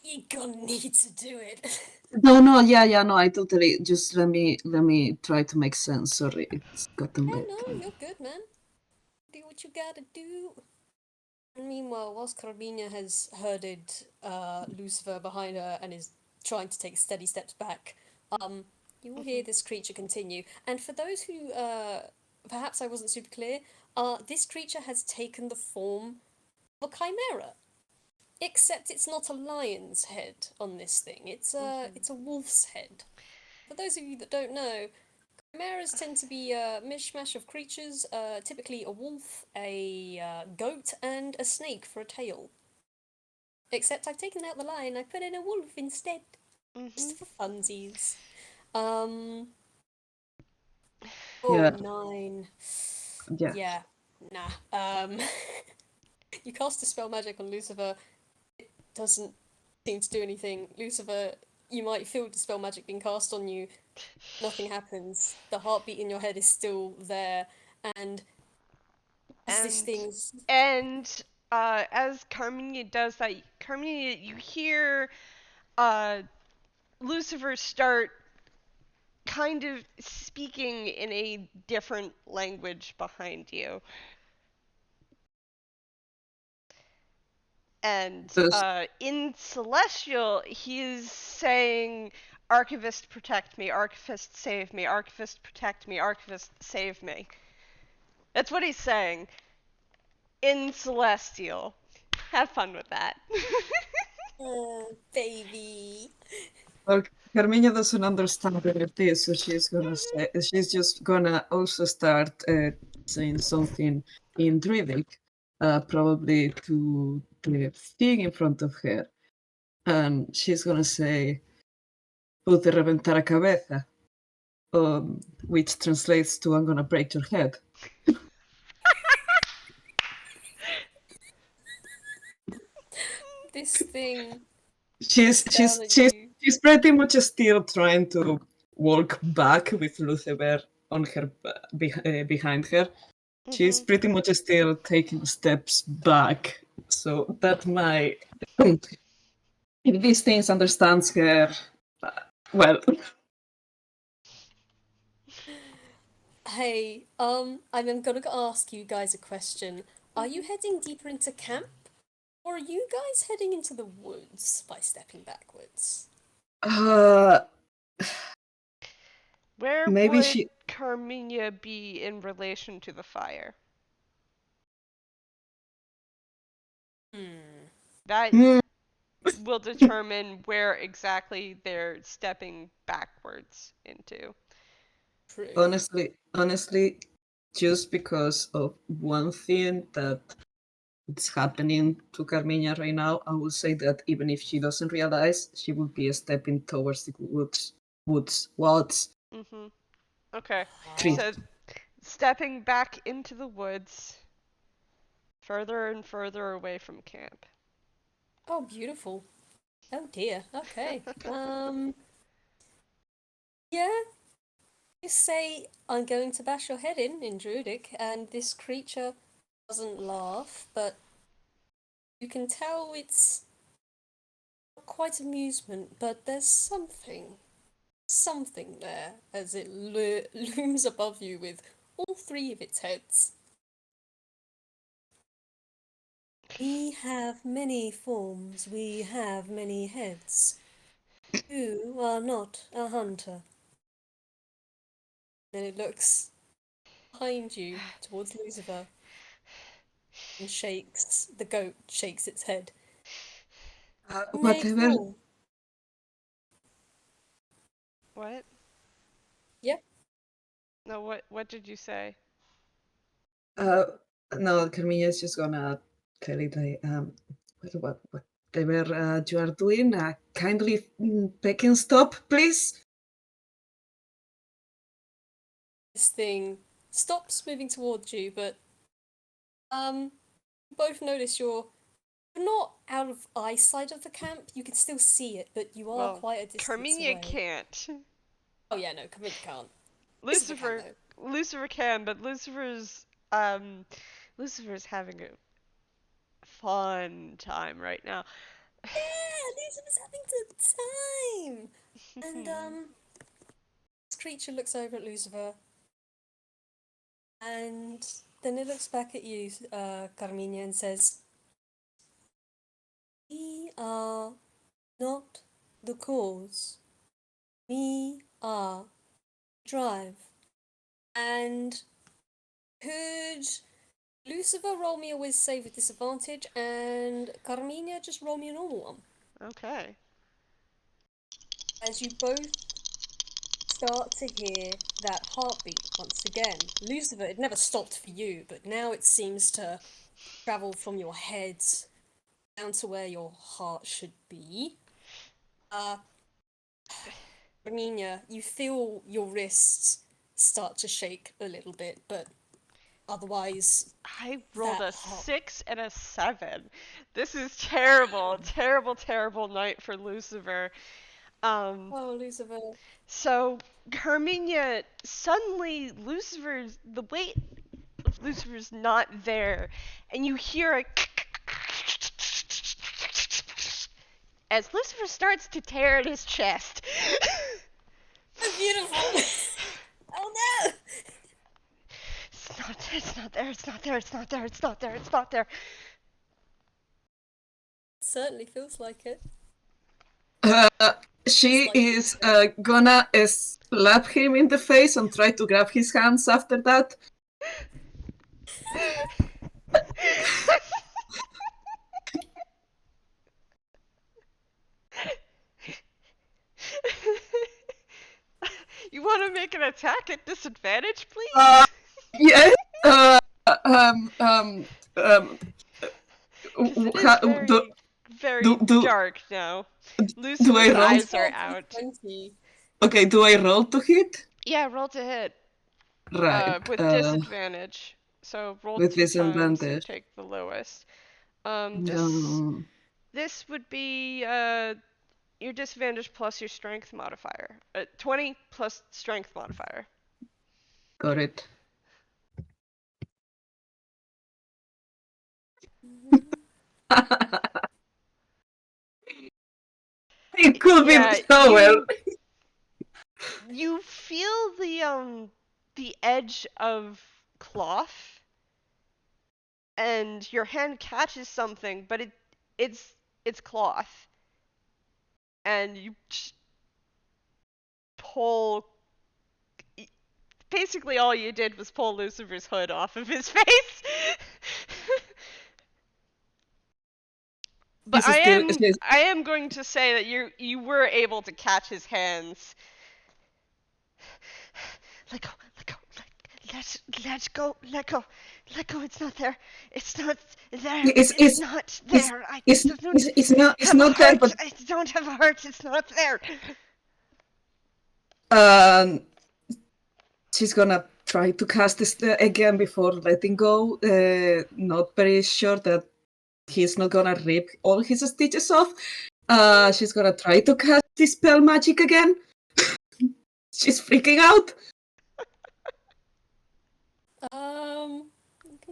you're gonna need to do it. no, yeah, no. I totally just let me try to make sense. Sorry, it's gotten Yeah, late. no, you're good, man. Do what you gotta do. And meanwhile, whilst Carmiña has herded Lucifer behind her and is trying to take steady steps back, you will hear Hmm. this creature continue. And for those who, perhaps I wasn't super clear, this creature has taken the form of a chimera. Except it's not a lion's head on this thing. It's a wolf's head. For those of you that don't know, chimeras tend to be a mishmash of creatures, typically a wolf, a goat, and a snake for a tail. Except I've taken out the lion, I put in a wolf instead, Hmm. just for funsies. Um, Oh, Yeah. 9. Yeah. Yeah, nah. You cast Dispel Magic on Lucifer, it doesn't seem to do anything. Lucifer, you might feel Dispel Magic being cast on you, nothing happens. The heartbeat in your head is still there, and as this And thing's. as Carmiña does that, Carmiña, you hear uh, Lucifer start kind of speaking in a different language behind you. And Does in Celestial, he's saying, Archivist, protect me. Archivist, save me. Archivist, protect me. Archivist, save me. That's what he's saying in Celestial. Have fun with that. Oh, baby. well, Carmiña doesn't understand any of this, so she's just gonna also start saying something in Druidic, probably to the thing in front of her, and she's gonna say, "Pude reventar a cabeza," which translates to "I'm gonna break your head." This thing She's looks she's down at she's you. she's pretty much still trying to walk back with Lucifer on her behind her. She's Mhm. pretty much still taking steps back, so that might. If these things understands her, uh, well, Hey, I'm gonna ask you guys a question. Are you Mhm. heading deeper into camp? Or are you guys heading into the woods by stepping backwards? uh, Where maybe would she. Carmiña be in relation to the fire? Hmm, That Hmm, will determine where exactly they're stepping backwards into. true. honestly, just because of one thing that it's happening to Carmiña right now, I will say that even if she doesn't realize, she will be stepping towards the woods, Mhm. Okay. tree. Ah. So stepping back into the woods, further and further away from camp. Oh, beautiful. Oh dear. Okay. Yeah, you say I'm going to bash your head in Druidic, and this creature doesn't laugh, but you can tell it's not quite amusement, but there's something there as it looms above you with all three of its heads. We have many forms, we have many heads. You are not a hunter. Then it looks behind you towards Lucifer and shakes. The goat shakes its head. Nay, Whatever. fool. What? Yep. No, what did you say? Uh, no, Carmilla is just gonna tell it like, whatever you are doing, kindly take and stop, please. This thing stops moving towards you, but you both notice you're not out of eyesight of the camp. You can still see it, but you are Well, quite a distance Carmiña away. can't. Oh yeah, no, Camilla can't. Lucifer can Lucifer though. Lucifer can, but Lucifer's having a fun time right now. Yeah, Lucifer's having a good time. And this creature looks over at Lucifer, and then it looks back at you, Carmiña, and says, "We are not the cause. We are drive." And could Lucifer roll me a whiz save with disadvantage, and Carmiña just roll me a normal one? Okay. As you both start to hear that heartbeat once again. Lucifer, it never stopped for you, but now it seems to travel from your head down to where your heart should be. Uh, Carmiña, you feel your wrists start to shake a little bit, but otherwise, I rolled that a heart. 6 and a 7. This is terrible, terrible, terrible night for Lucifer. Um, Oh, Lucifer. so Carmiña suddenly the weight of Lucifer's not there, and you hear a as Lucifer starts to tear at his chest. Oh, beautiful! Oh no! It's not there, it's not there, it's not there, it's not there, it's not there. Certainly feels like it. She Slightly is so. gonna slap him in the face and try to grab his hands after that. You want to make an attack at disadvantage, Uh, please? yes. Um. Um. Um. Because it is Do very, do very do dark now. do I Lucifer's roll? eyes are Well, out. 20. Okay. Do I roll to hit? Yeah, roll to hit. Right. With disadvantage. So roll With 2 times and disadvantage. take the lowest. This No. this would be your disadvantage plus your strength modifier. 20 plus strength modifier. Got it. It could be Yeah, so well. you feel the edge of cloth, and your hand catches something, but it's cloth, and you pull. Basically, all you did was pull Lucifer's hood off of his face. But This is still. I am going to say that you were able to catch his hands. Let go, let go, let go, let go, let go. It's not there. It's not there. It's It's it's not it's there. I it's don't it's have a not there, heart. but I don't have a heart. It's not there. um, she's gonna try to cast this again before letting go. Not very sure that he's not gonna rip all his stitches off. She's gonna try to cast this spell magic again. She's freaking out.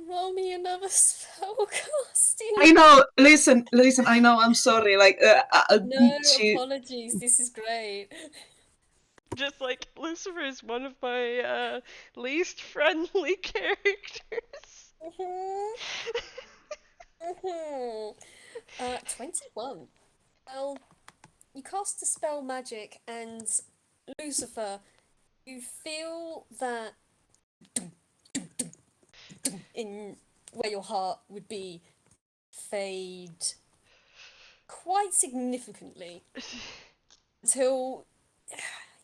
Roll me another spell casting. I know. Listen. I know. I'm sorry. Like, No she. apologies. This is great. Just like Lucifer is one of my least friendly characters. 21. Well, you cast a spell magic, and Lucifer, you feel that in where your heart would be fade quite significantly until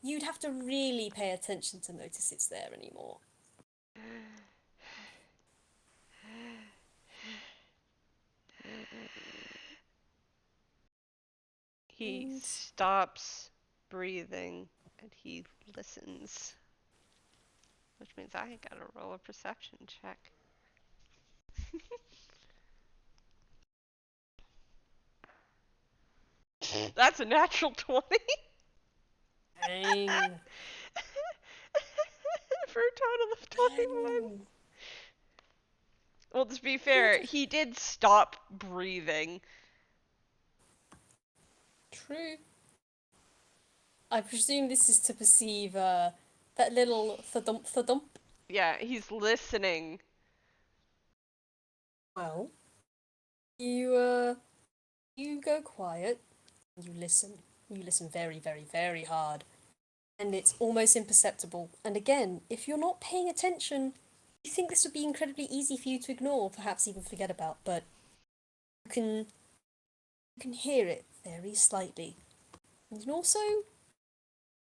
you'd have to really pay attention to notice it's there anymore. He And stops breathing and he listens, which means I gotta roll a perception check. That's a natural 20. dang. For a total of 21. Dang. Well, to be fair, he did stop breathing. True. I presume this is to perceive that little thudump thudump. Yeah, he's listening. Well, you go quiet. You listen. You listen very, very, very hard. And it's almost imperceptible. And again, if you're not paying attention, you think this would be incredibly easy for you to ignore, perhaps even forget about, but you can hear it very slightly. And you can also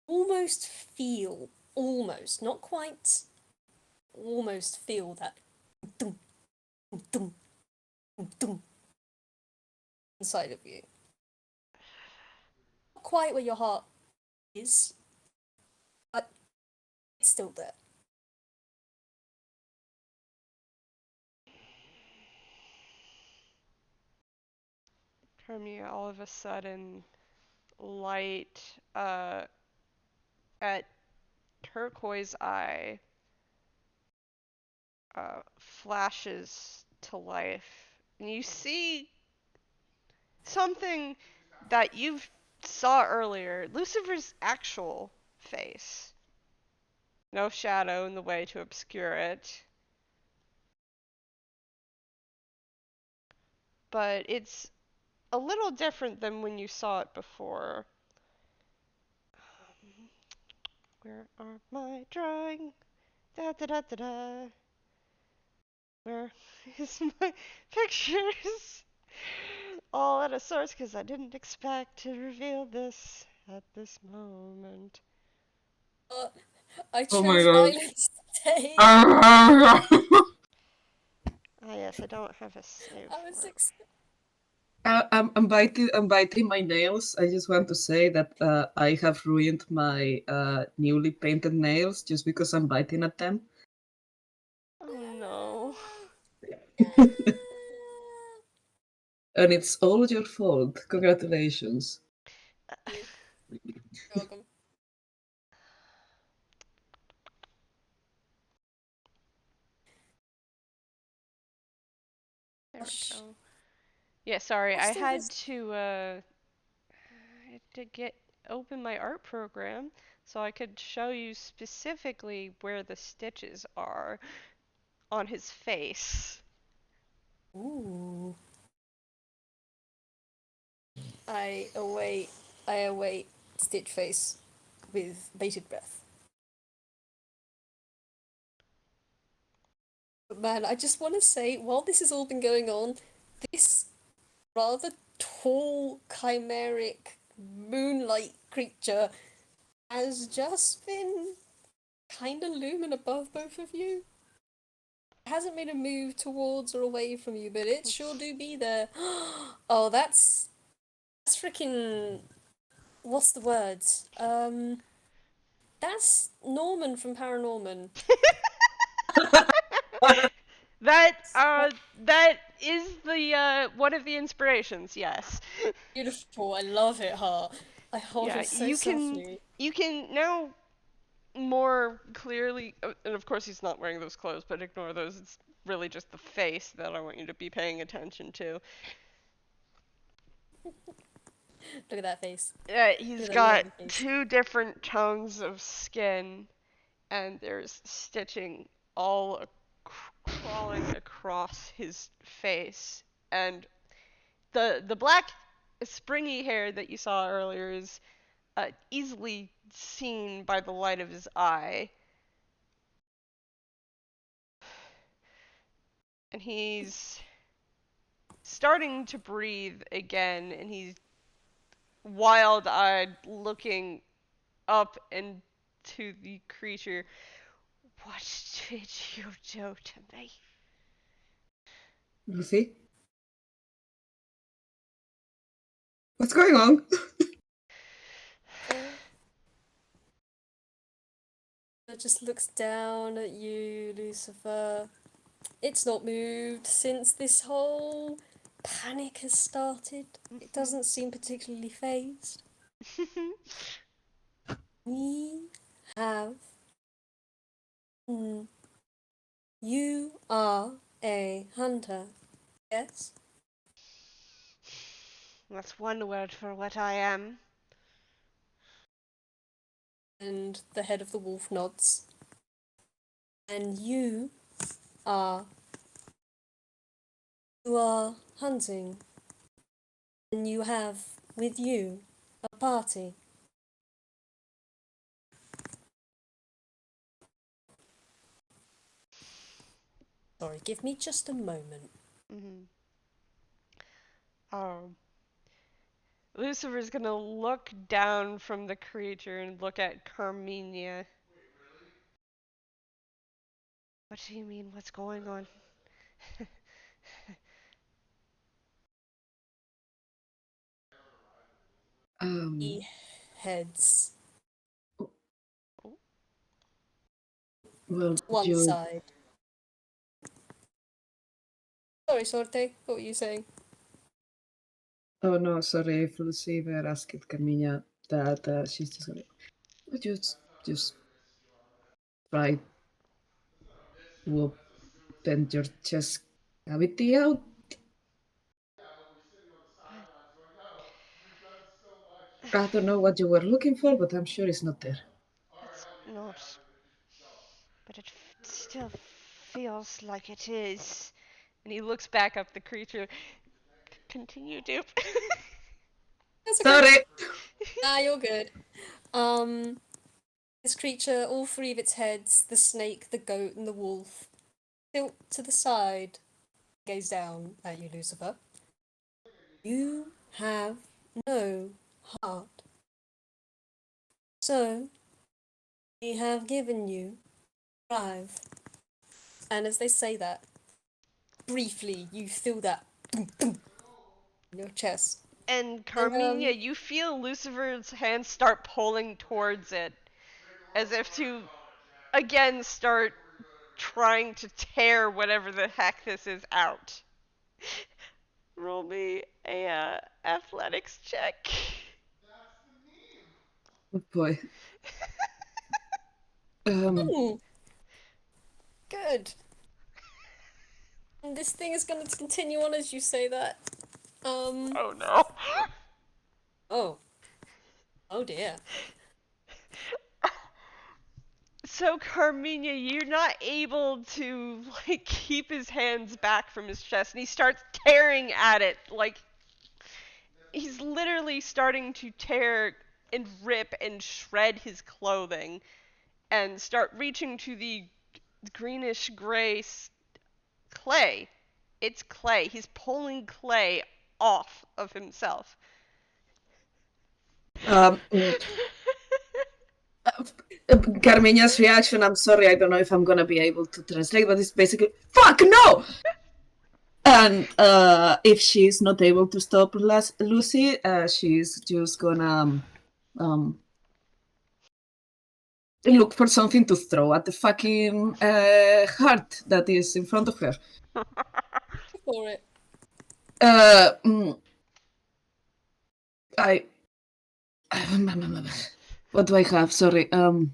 almost feel, almost, not quite, almost feel that dum, dum, dum, dum inside of you. Not quite where your heart is, but It's still there. Carmiña, all of a sudden, light at turquoise eye flashes to life, and you see something that you saw earlier, Lucifer's actual face. No shadow in the way to obscure it. But it's a little different than when you saw it before. Where are my drawing? Da da da da da. Where is my pictures? All out of sorts because I didn't expect to reveal this at this moment. I Oh my chose god. violence today. Ah, yes, I don't have a save I was for it. I'm biting my nails. I just want to say that I have ruined my newly painted nails just because I'm biting at them. Oh no. And it's all your fault. Congratulations. You're welcome. There we Gosh. go. Yeah, sorry, I'll still this. I had to get open my art program so I could show you specifically where the stitches are on his face. Ooh. I await. I await Stitch Face with bated breath. But man, I just want to say, while this has all been going on, this rather tall, chimeric, moonlight creature has just been kind of looming above both of you. It hasn't made a move towards or away from you, but it sure do be there. Oh, that's freaking. What's the words? That's Norman from Paranorman. That is the one of the inspirations, yes. Beautiful, I love it, Hart. I hold Yeah, it so softly. you can now more clearly, and of course he's not wearing those clothes, but ignore those. It's really just the face that I want you to be paying attention to. Look at that face. Look He's at that got lovely face. two different tones of skin, and there's stitching all crawling across his face, and the black springy hair that you saw earlier is easily seen by the light of his eye. And he's starting to breathe again, and he's wild-eyed looking up into the creature. What did you do to me? Lucy? What's going on? It just looks down at you, Lucifer. It's not moved since this whole panic has started. It doesn't seem particularly phased. We have. Hmm. You are a hunter, yes? That's one word for what I am. And the head of the wolf nods. And are. You are hunting. And you have with you a party. Sorry, give me just a moment. Mm-hmm. Oh. Lucifer's gonna look down from the creature and look at Carmiña. What do you mean? What's going on? Um, He heads. Oh. Well, One you. side. Sorry, Sorte, what were you saying? Oh no, sorry. If Luciver asked Carmiña that she's just gonna. Would you just try to open your chest cavity out? I don't know what you were looking for, but I'm sure it's not there. It's not. But it still feels like it is. And he looks back up the creature. Continue, Dewp. That's okay. Sorry! You're good. This creature, all three of its heads, the snake, the goat, and the wolf, tilt to the side, gaze down at you, Lucifer. You have no heart. So, we have given you 5. And as they say that, briefly, you feel that in your chest. And And, Carmiña, you feel Lucifer's hands start pulling towards it, as if to again start trying to tear whatever the heck this is out. Roll me a athletics check. Oh boy. Um, good. And this thing is going to continue on as you say that. Oh no. Oh. Oh dear. So Carmiña, you're not able to like keep his hands back from his chest, and he starts tearing at it like he's literally starting to tear and rip and shred his clothing and start reaching to the greenish gray clay. It's clay. He's pulling clay off of himself. um, Carmiña's reaction, I'm sorry, I don't know if I'm gonna be able to translate, but it's basically, fuck no! And if she's not able to stop Lucy, she's just gonna look for something to throw at the fucking heart that is in front of her. For it. I. What do I have? Sorry. To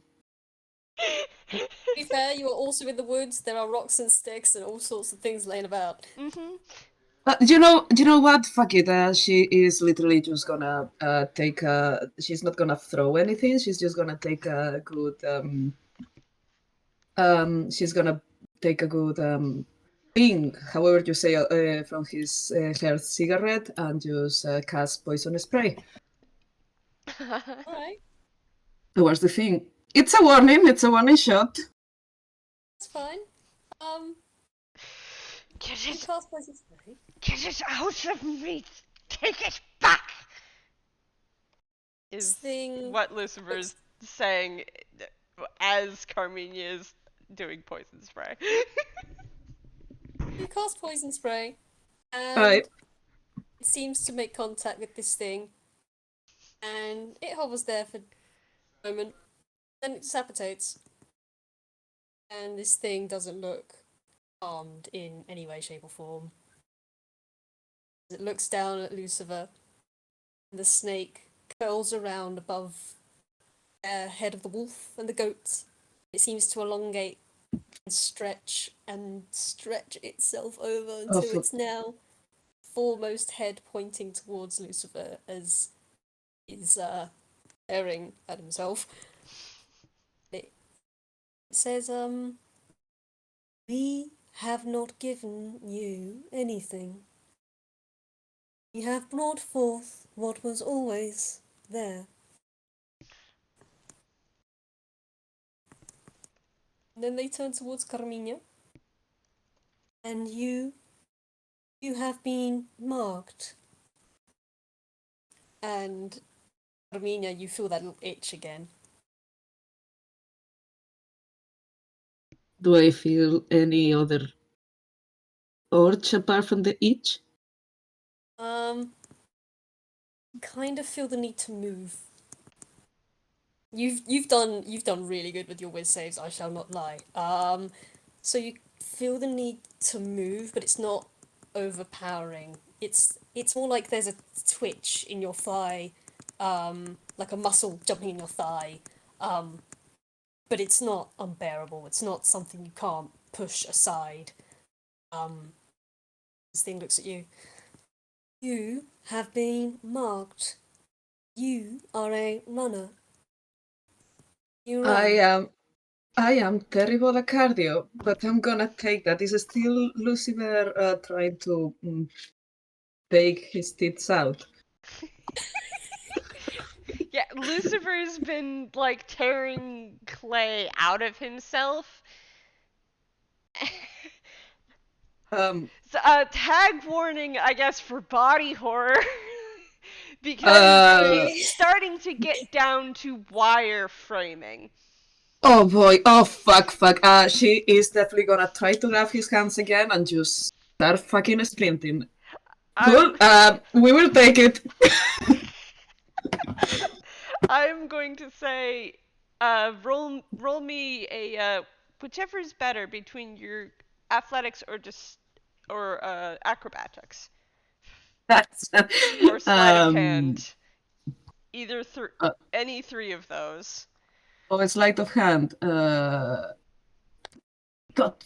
be fair, you are also in the woods. There are rocks and sticks and all sorts of things laying about. Mhm. You know what? Fuck it. She is literally just gonna take a. She's not gonna throw anything. She's just gonna take a good. She's gonna take a good ping, however you say, from his hair cigarette and just cast poison spray. Alright, What's the thing? It's a warning. It's a warning shot. that's fine. Get You it, cast poison spray. get it out of me! Take it back! This Is thing what Lucifer's saying as Carmiña is doing poison spray. You cast poison spray, and Right. it seems to make contact with this thing, and it hovers there for a moment, then it dissipates. And this thing doesn't look harmed in any way, shape, or form. It looks down at Lucifer, and the snake curls around above the head of the wolf and the goat. It seems to elongate and stretch itself over until it's now foremost head pointing towards Lucifer as he's staring at himself. It says, we have not given you anything. We have brought forth what was always there. And then they turn towards Carmiña. And you have been marked. And Carmiña, you feel that little itch again. Do I feel any other urge apart from the itch? Kind of feel the need to move. You've done really good with your whiz saves, I shall not lie. So you feel the need to move, but it's not overpowering. It's more like there's a twitch in your thigh, like a muscle jumping in your thigh. But it's not unbearable. It's not something you can't push aside. This thing looks at you. You have been marked. You are a runner. You run. I am terrible at cardio, but I'm gonna take that. Is still Lucifer trying to take his tits out? Yeah, Lucifer's been like tearing clay out of himself. Um, So, tag warning, I guess, for body horror. Because uh, he's starting to get down to wireframing. oh boy, oh fuck. She is definitely gonna try to grab his hands again and just start fucking sprinting. I'm Cool, we will take it. I'm going to say, roll me a whichever's better between your athletics or acrobatics That's, or sleight of um, hand. Either uh, any three of those. oh, it's sleight of hand. God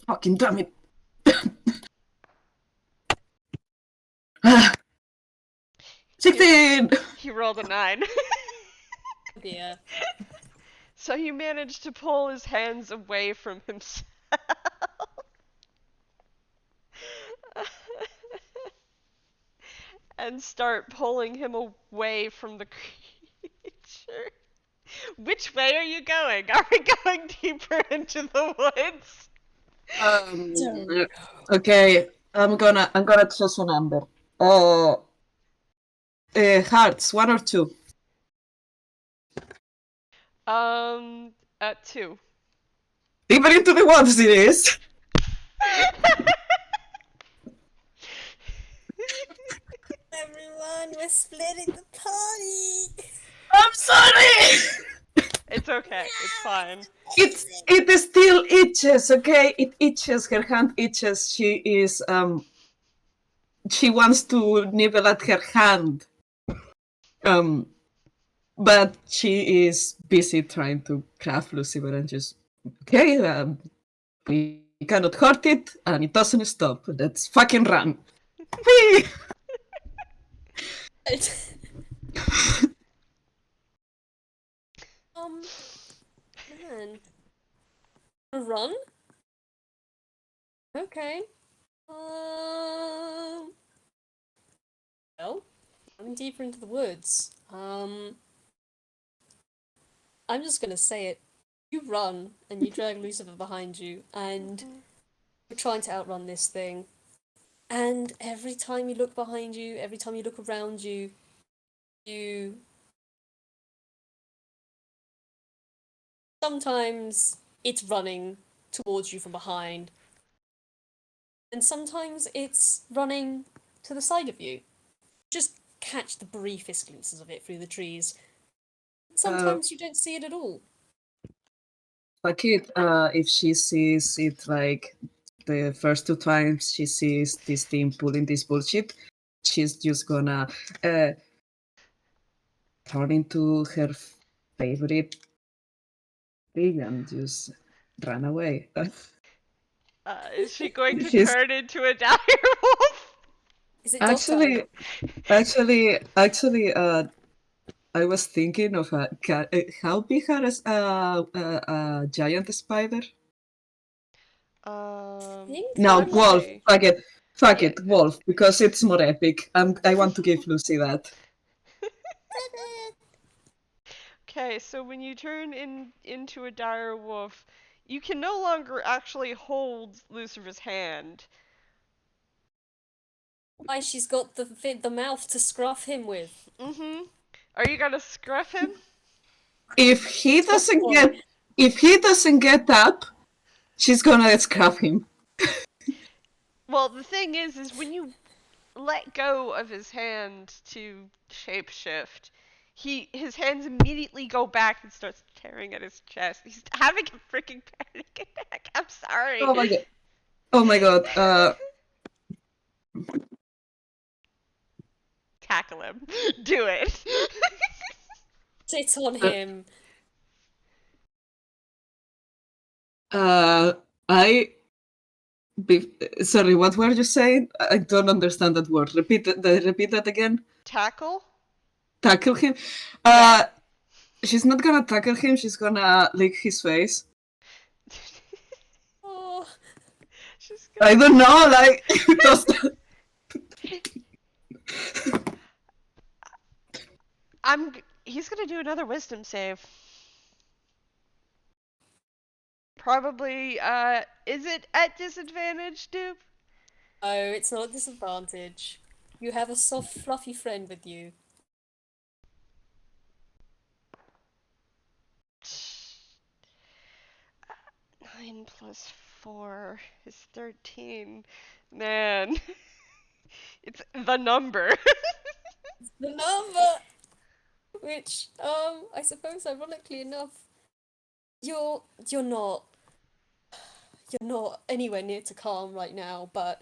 fucking damn it. 16! He rolled a 9. Yeah. So you managed to pull his hands away from himself. And start pulling him away from the creature. Which way are you going? Are we going deeper into the woods? Don't. Okay, I'm gonna choose a number. Hearts, 1 or 2. At 2. Deeper into the woods it is. Everyone, we're splitting the party. I'm sorry. It's okay. It's fine. It still itches. Okay, it itches. Her hand itches. She wants to nibble at her hand. But she is busy trying to craft Lucifer and just okay. We cannot hurt it, and it doesn't stop. Let's fucking run. Whee! Man. A run? Okay. Well, I'm deeper into the woods. I'm just gonna say it. You run and you drag Lucifer behind you, and you're trying to outrun this thing. And every time you look behind you, every time you look around you, you sometimes it's running towards you from behind, and sometimes it's running to the side of you. Just catch the briefest glimpses of it through the trees. Sometimes you don't see it at all. Fuck it. If she sees it like the first 2 times she sees this team pulling this bullshit, she's just gonna turn into her favorite thing and just run away. Is she going to She's turn into a dire wolf? Is it dog time? actually, I was thinking of how big are a giant spider? Think No, they're wolf. Actually, Fuck yeah. it, wolf, because it's more epic. I want to give Lucy that. Okay, so when you turn into a dire wolf, you can no longer actually hold Lucifer's hand. why she's got the mouth to scruff him with. Mm-hmm. Are you gonna scruff him? If he Oh doesn't boy. get up, she's gonna scrap him. Well, the thing is when you let go of his hand to shapeshift, his hands immediately go back and starts tearing at his chest. He's having a freaking panic attack. I'm sorry. Oh my god. Oh my god. Tackle him. Do it. Sit on him. I. Sorry, what were you saying? I don't understand that word. Repeat that again. Tackle? Tackle him. Yeah. She's not gonna tackle him. She's gonna lick his face. Oh, She's I gonna... don't know. Like does that... He's gonna do another wisdom save. Probably, is it at disadvantage, Dewp? no, it's not a disadvantage. You have a soft, fluffy friend with you. 9 plus 4 is 13. Man. It's the number. The number! Which, I suppose ironically enough, you're you're not you're not anywhere near to calm right now, but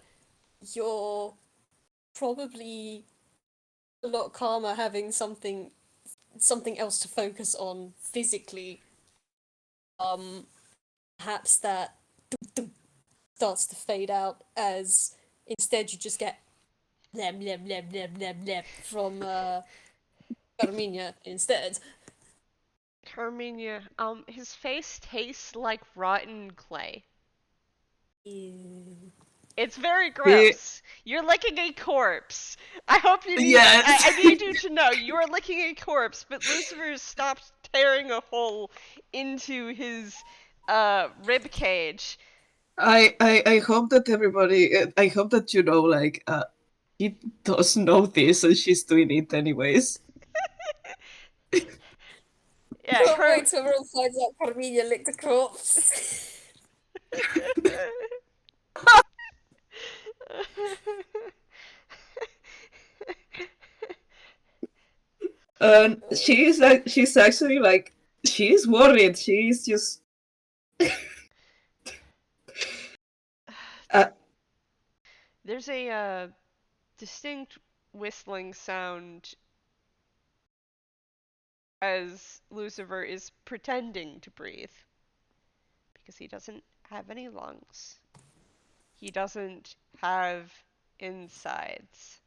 you're probably a lot calmer having something else to focus on physically. Perhaps that starts to fade out as instead you just get blem blem blem blem blem blem from Carmiña instead. Carmiña, his face tastes like rotten clay. Ew. It's very He... gross. You're licking a corpse. I hope you need. Yes. I need you to know you are licking a corpse, but Lucifer stopped tearing a hole into his rib cage. I hope that everybody. I hope that you know. Like, he does know this, and she's doing it anyways. Yeah, Can't wait till everyone finds out Carmiña licked a corpse. And she's actually like she's worried. She's just. There's a distinct whistling sound as Lucifer is pretending to breathe because he doesn't have any lungs. He doesn't have insides.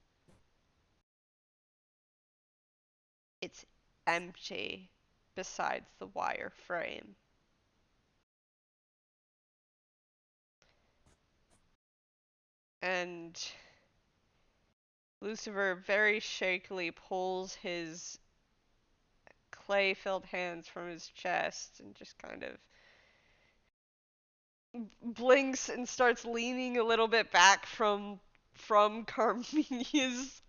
It's empty besides the wire frame. And Lucifer very shakily pulls his clay-filled hands from his chest and just kind of blinks and starts leaning a little bit back from Carminia's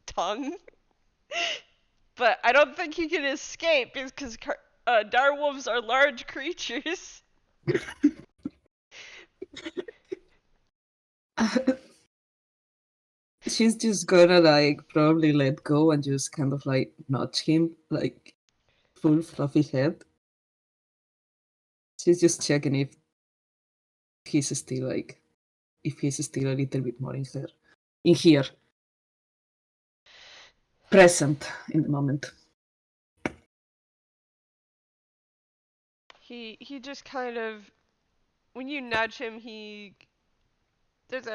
tongue. But I don't think he can escape because direwolves are large creatures. She's just gonna like probably let go and just kind of like nudge him like full fluffy head. She's just checking if he's still like if he's still a little bit more in here present in the moment. He just kind of, when you nudge him, there's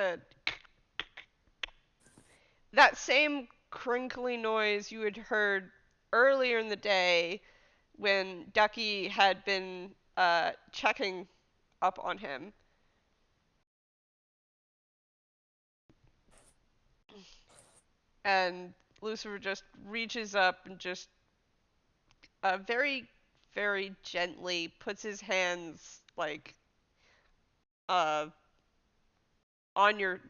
that same crinkly noise you had heard earlier in the day when Ducky had been checking up on him. And Lucifer just reaches up and just very, very gently puts his hands like uh, on your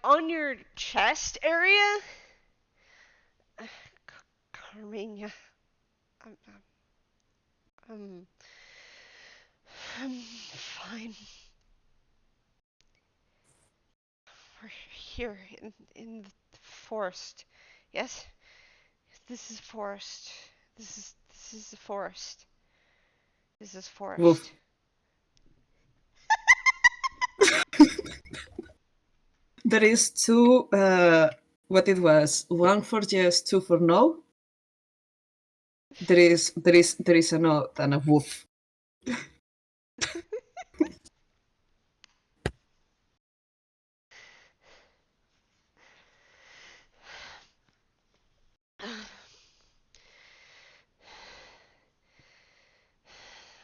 on your chest area. Carmiña, I'm, I'm, I'm fine. We're here in the forest. Yes, this is forest. This is the forest. This is Woof. forest. There is two, what it was, one for yes, two for no. There is a no and a woof.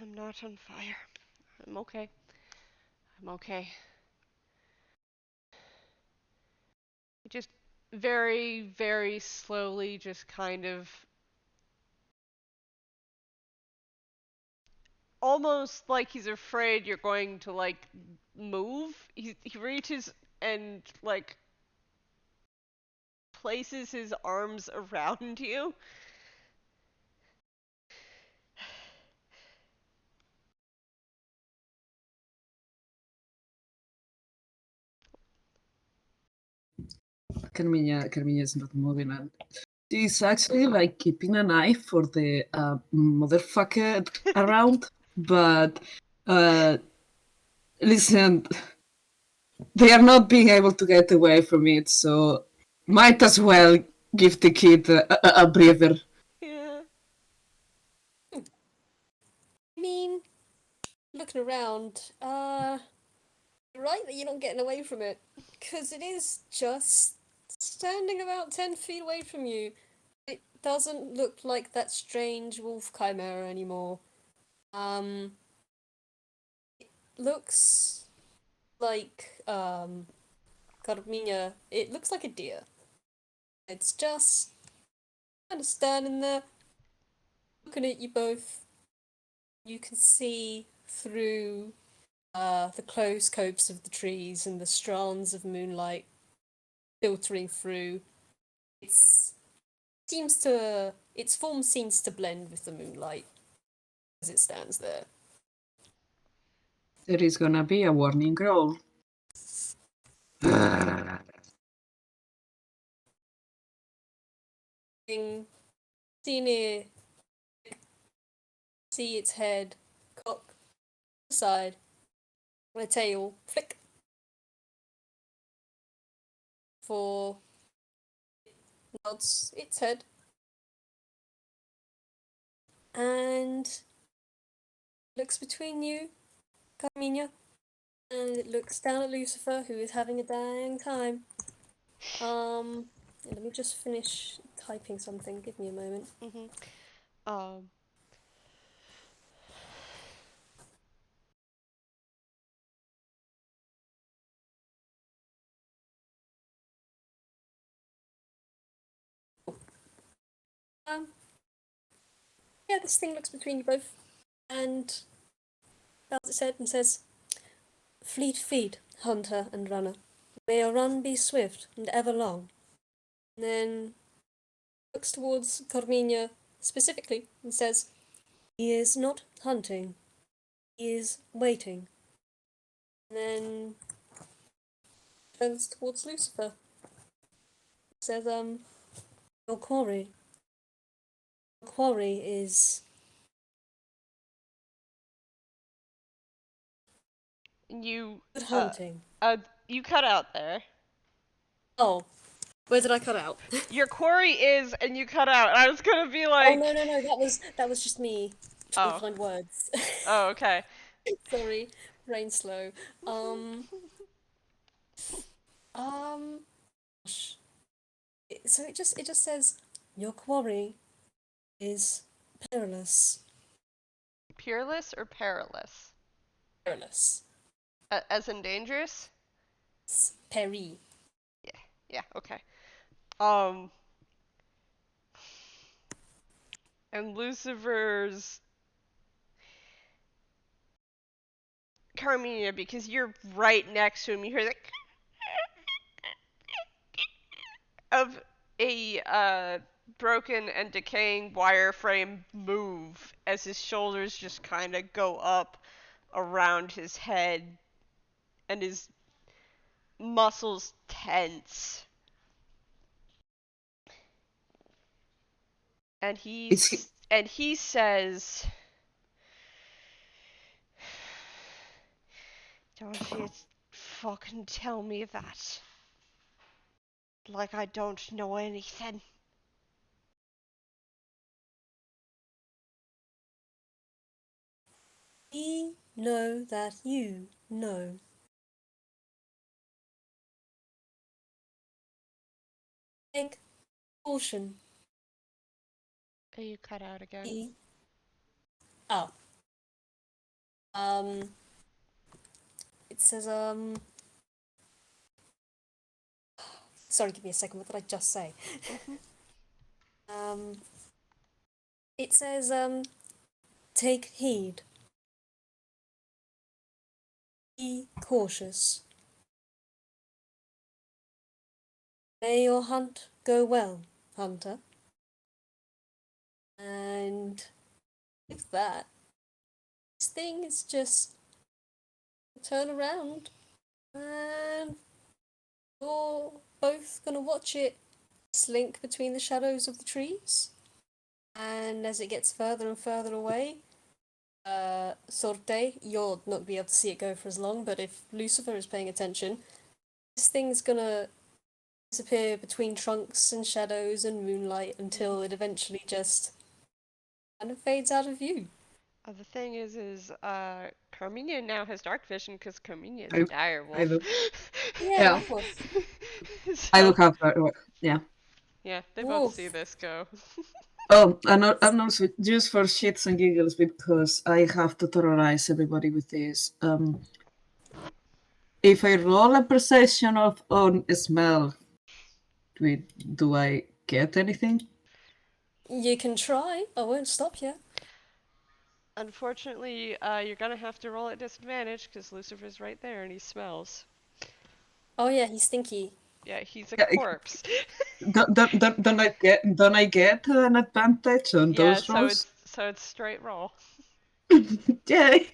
I'm not on fire. I'm okay. I'm okay. Just very, very slowly, just kind of almost like he's afraid you're going to like move. He reaches and like places his arms around you. Carmiña is not moving, and she's actually like keeping an eye for the motherfucker around. But listen, they are not being able to get away from it, so might as well give the kid a breather. Yeah. I mean, looking around, you're right that you're not getting away from it, because it is just standing about 10 feet away from you. It doesn't look like that strange wolf chimera anymore. It looks like, Carmiña, it looks like a deer. It's just kind of standing there, looking at you both. You can see through the close copes of the trees and the strands of moonlight filtering through. Its form seems to blend with the moonlight as it stands there. There is gonna be a warning roll. See near, see its head cock aside, and a tail flick for nods its head and looks between you, Carmiña, and it looks down at Lucifer, who is having a dang time. Let me just finish typing something. Give me a moment. Mhm. Um. Um, yeah, this thing looks between you both and bows its head and says, "Fleet feet, hunter and runner. May your run be swift and ever long." And then looks towards Carmiña specifically and says, "He is not hunting. He is waiting." And then turns towards Lucifer. Says, "Your quarry. Your quarry is You good hunting." uh you cut out there. Oh, where did I cut out? Your quarry is, and you cut out. And I was gonna be Oh like, no, no, no, that was just me trying to oh, find words. oh, okay. Sorry, brain slow. Um, um, gosh. So it just says your quarry is perilous. Peerless or perilous? Perilous. As in dangerous? It's peri. Yeah, yeah, okay. Um, and Lucifer's Carmiña, because you're right next to him, you hear the of a broken and decaying wireframe move as his shoulders just kind of go up around his head and his muscles tense. And Is he? he says, "Don't you fucking tell me that. Like I don't know anything." We know that you know. Take caution. Oh, you cut out again. E. Oh. Um. It says Sorry, give me a second. What did I just say? Mhm. Um. It says take heed. Be cautious. May your hunt go well, hunter. And with that, this thing is just turn around and you're both gonna watch it slink between the shadows of the trees. And as it gets further and further away, Sorte, you're not gonna be able to see it go for as long, but if Lucifer is paying attention, this thing's gonna disappear between trunks and shadows and moonlight until it eventually just kind of fades out of view. The thing is, Carmiña now has dark vision because Carmiña is a I, dire I wolf. look. Yeah, Yeah, of course. I So, look after. Yeah. yeah, they both see Wolf. this go. Oh, and also just for shits and giggles because I have to terrorize everybody with this. If I roll a perception of on a smell, do I get anything? You can try. I won't stop you. Unfortunately, you're gonna have to roll at disadvantage because Lucifer's right there and he smells. Oh yeah, he's stinky. Yeah, he's a Yeah, corpse. don't I get an advantage on Yeah, those so rolls? it's straight roll. Yay!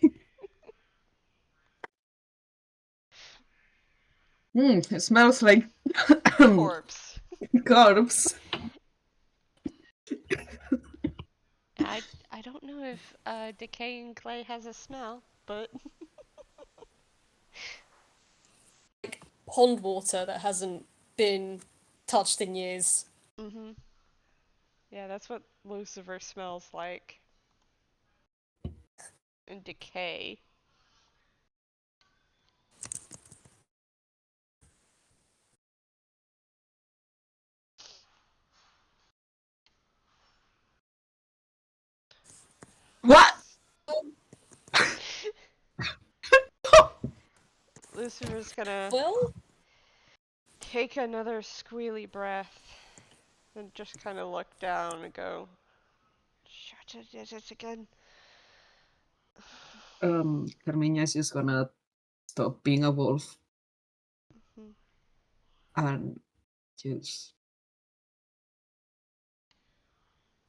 It smells like Corpse. corpse. I don't know if decaying clay has a smell, but Pond water that hasn't been touched in years. mhm. Yeah, that's what Lucifer smells like. And decay. What? Lucifer's gonna Well, take another squealy breath and just kind of look down and go, "Shut it again." Carmiña is just gonna stop being a wolf Mhm. and just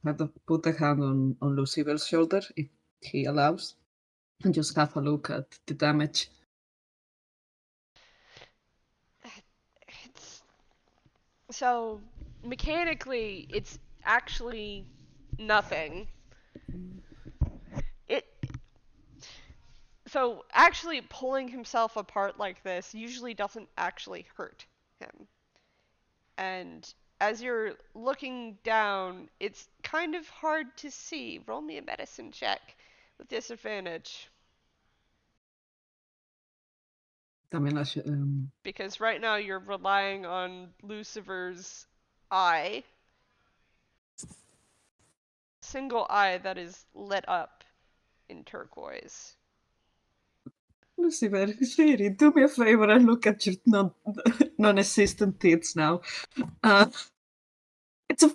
have to put a hand on Lucifer's shoulder if he allows, and just have a look at the damage. It's so mechanically, it's actually nothing. It so actually pulling himself apart like this usually doesn't actually hurt him. And as you're looking down, it's kind of hard to see. Roll me a medicine check with disadvantage. También Because right now you're relying on Lucifer's eye, single eye that is lit up in turquoise. Lucifer, Siri, do me a favor and look at your non-existent tits now. Uh, it's a,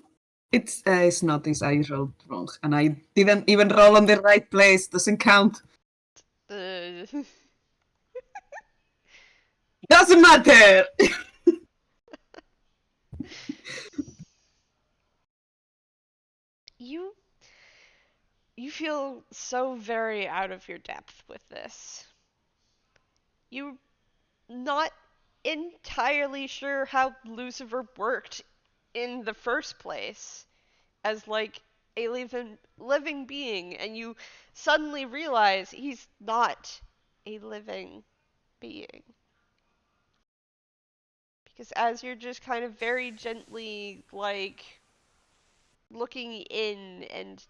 it's not this. I rolled wrong, and I didn't even roll on the right place. Doesn't count. Uh, Doesn't matter. you you feel so very out of your depth with this. You're not entirely sure how Lucifer worked in the first place. As like a living being, and you suddenly realize he's not a living being. Because as you're just kind of very gently, like, looking in and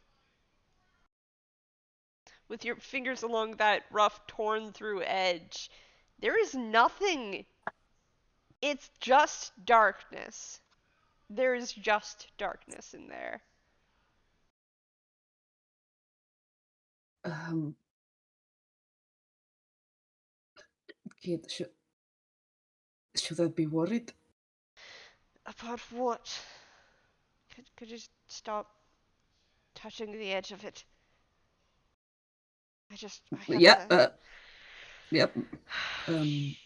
with your fingers along that rough, torn through edge, there is nothing. It's just darkness. There is just darkness in there. Um, Kid, should I be worried? About what? Could you stop touching the edge of it? I have Yeah, to. yep. Um,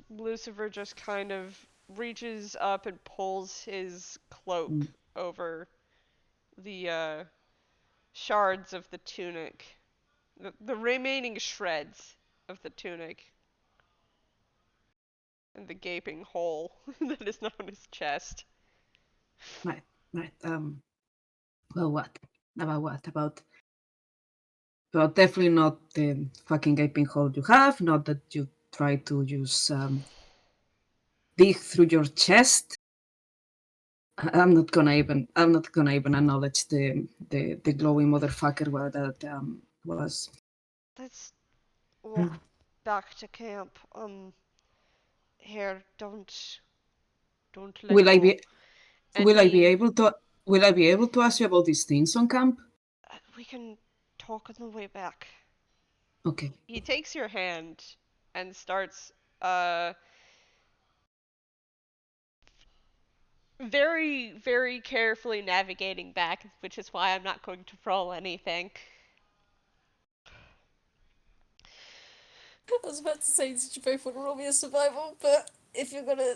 Lucifer just kind of reaches up and pulls his cloak mm, over the shards of the tunic, the remaining shreds of the tunic, and the gaping hole that is not on his chest. right, right. Well, what? About what? About definitely not the fucking gaping hole you have. Not that you try to use dig through your chest. I'm not gonna even acknowledge the glowing motherfucker where that was. Let's walk back to camp. Here, don't let Will I go. be And will I be able to ask you about these things on camp? we can talk on the way back. Okay. He takes your hand and starts uh very carefully navigating back, which is why I'm not going to roll anything. I was about to say, did you both want to roll me a survival? But if you're gonna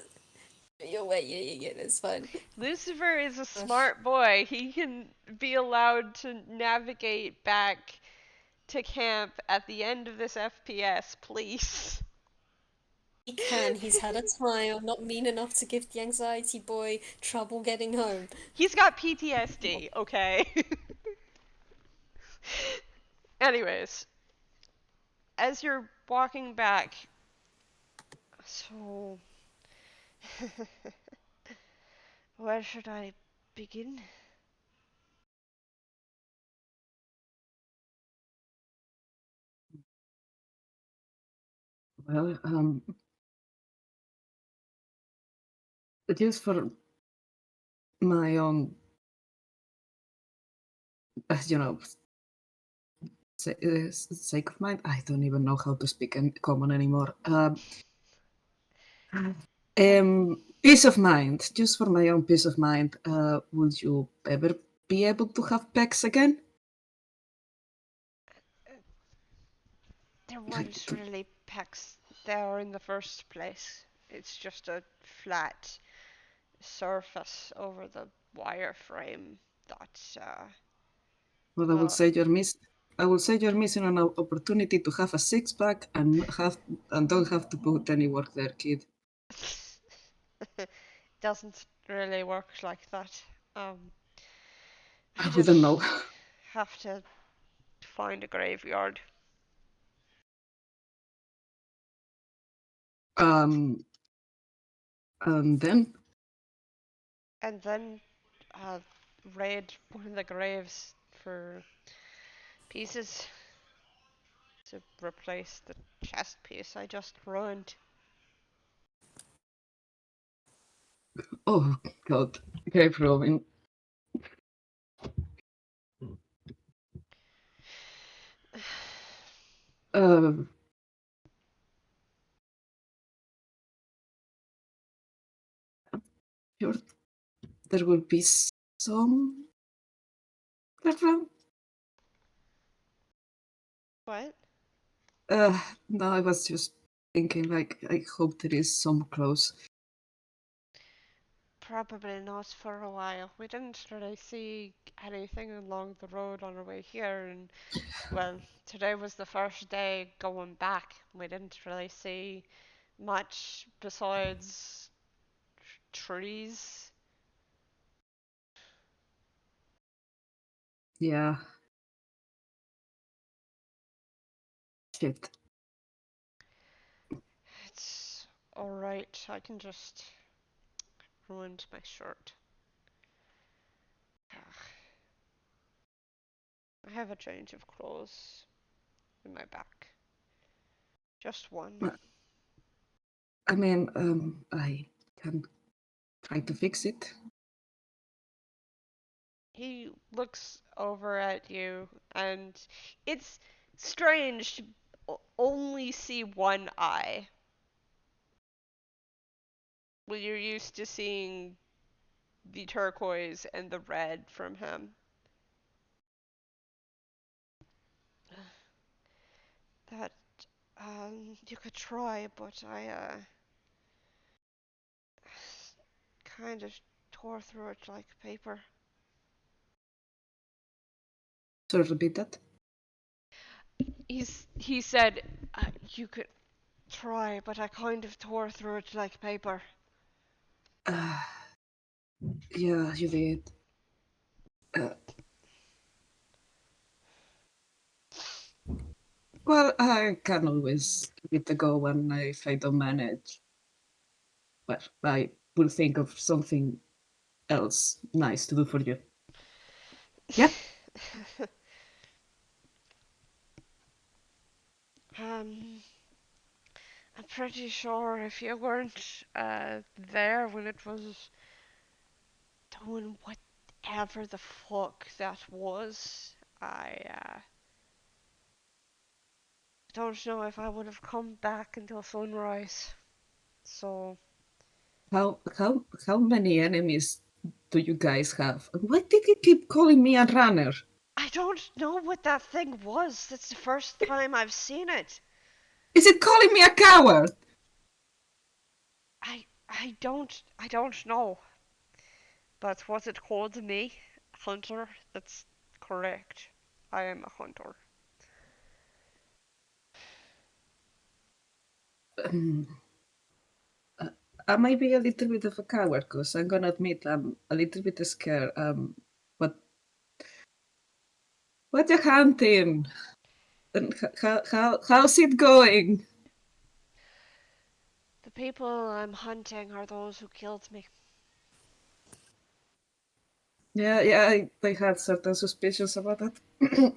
your way, yeah, that's fine. Lucifer is a smart boy. He can be allowed to navigate back to camp at the end of this FPS, please. He can. He's had a time. I'm not mean enough to give the anxiety boy trouble getting home. He's got PTSD, okay? Anyways, as you're walking back, so where should I begin? Well, just for my own, you know, sake of mine, I don't even know how to speak in common anymore. Peace of mind, just for my own peace of mind. Would you ever be able to have pecs again? There weren't really pecs there in the first place. It's just a flat surface over the wireframe that, Well, well, I will say you're missing an opportunity to have a six pack and don't have to put any work there, kid. doesn't really work like that. Um, I I wouldn't just know. have to find a graveyard. Um, and then And then uh, raid one of the graves for pieces to replace the chest piece I just ruined. oh god, grave robbing. Uh, sure, there will be some background. What? No, I was just thinking, like, I hope there is some close. Probably not for a while. We didn't really see anything along the road on our way here, and well, today was the first day going back. We didn't really see much besides trees. Yeah. Shit. It's alright. I can just ruin my shirt. I have a change of clothes in my back. Just one. I mean, I can try to fix it. He looks over at you, and it's strange to only see one eye. When you're used to seeing the turquoise and the red from him. That, you could try, but I kind of tore through it like paper. Sorry, repeat that. He said, you could try, but I kind of tore through it like paper. Yeah, you did. Well, I can always give it a go, and if I don't manage, well, I will think of something else nice to do for you. Yeah? um, I'm pretty sure if you weren't there when it was doing whatever the fuck that was, I don't know if I would have come back until sunrise. So How many enemies do you guys have? Why did you keep calling me a runner? I don't know what that thing was. That's the first time I've seen it. Is it calling me a coward? I don't know. But what it called me, hunter, that's correct. I am a hunter. Um, I might be a little bit of a coward, because I'm gonna admit I'm a little bit scared. What you hunting? And how's it going? The people I'm hunting are those who killed me. Yeah, I had certain suspicions about that.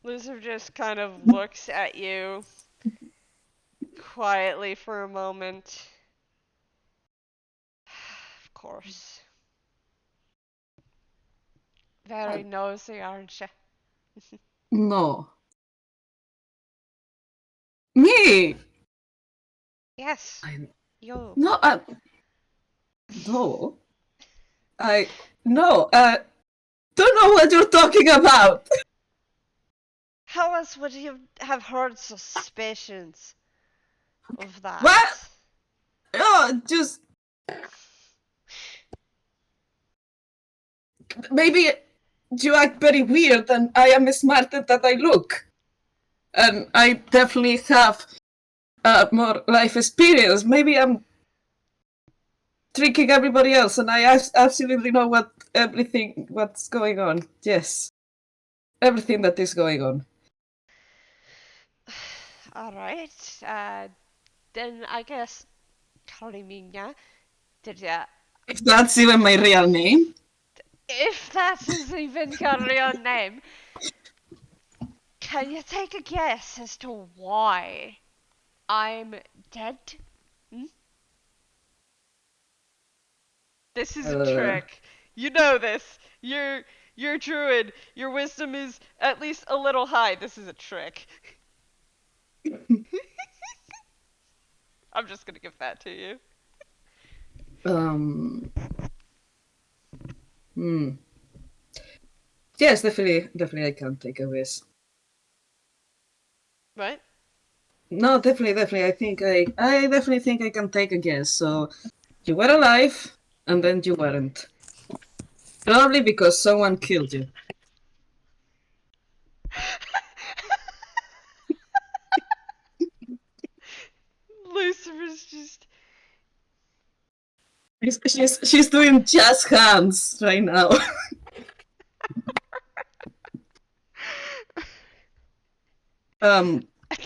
Lucifer just kind of looks at you quietly for a moment. Of course. Very nosy, aren't you? No. Me? Yes, I, you. no, no. I, no, don't know what you're talking about. How else would you have heard suspicions of that? What? Oh, just, maybe you act very weird and I am smarter than I look. And I definitely have more life experience. Maybe I'm tricking everybody else and I absolutely know what's going on. Yes. Everything that is going on. Alright, then I guess Carmiña, did ya? If that's even my real name. If that is even your real name, can you take a guess as to why I'm dead? Hmm? This is a Uh, trick. You know this. You're druid. Your wisdom is at least a little high. This is a trick. I'm just gonna give that to you. um, hmm. Yes, definitely I can take a risk. Right? No, definitely. I definitely think I can take a guess. So you were alive, and then you weren't. Probably because someone killed you. Lucifer's just. She's doing jazz hands right now.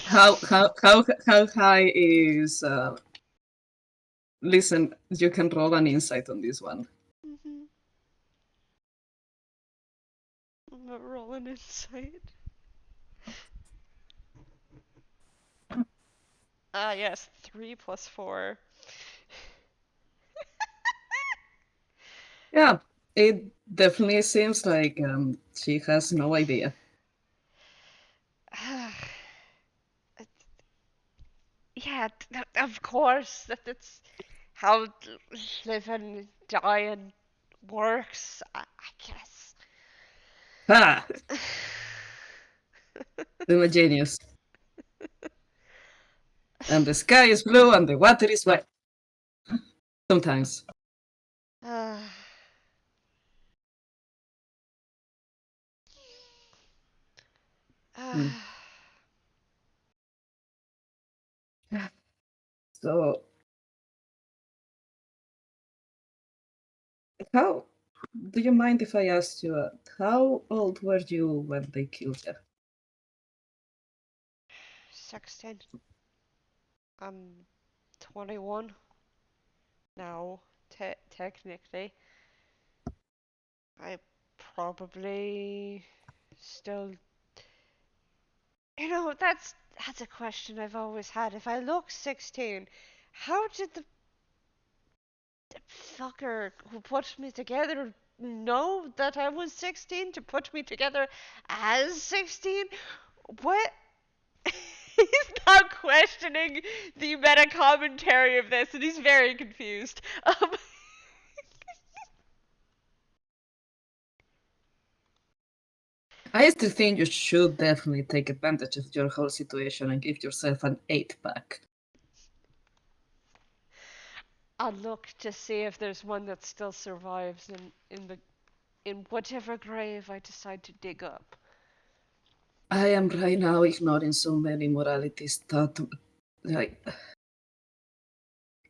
How high is? Listen, you can roll an insight on this one. Mm-hmm. I'm not rolling insight. Ah, yes, 3 plus 4. Yeah, it definitely seems like she has no idea. Yeah, of course. That's how living and dying works, I guess. Ha! I'm a genius. And the sky is blue and the water is white. Sometimes. uh, Mm. So, how do you mind if I ask you, how old were you when they killed you? 16. I'm 21 now, technically. I probably still. That's a question I've always had. If I look 16, how did the fucker who put me together know that I was 16 to put me together as 16? What? He's now questioning the meta commentary of this, and he's very confused. I still think you should definitely take advantage of your whole situation and give yourself an 8-pack. I'll look to see if there's one that still survives in whatever grave I decide to dig up. I am right now ignoring so many moralities that, like,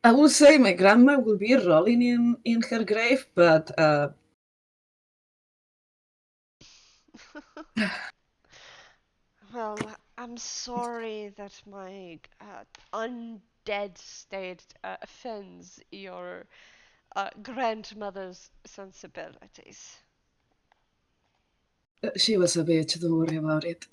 I would say my grandma will be rolling in her grave, but Well, I'm sorry that my undead state offends your grandmother's sensibilities. she was a bitch, don't worry about it.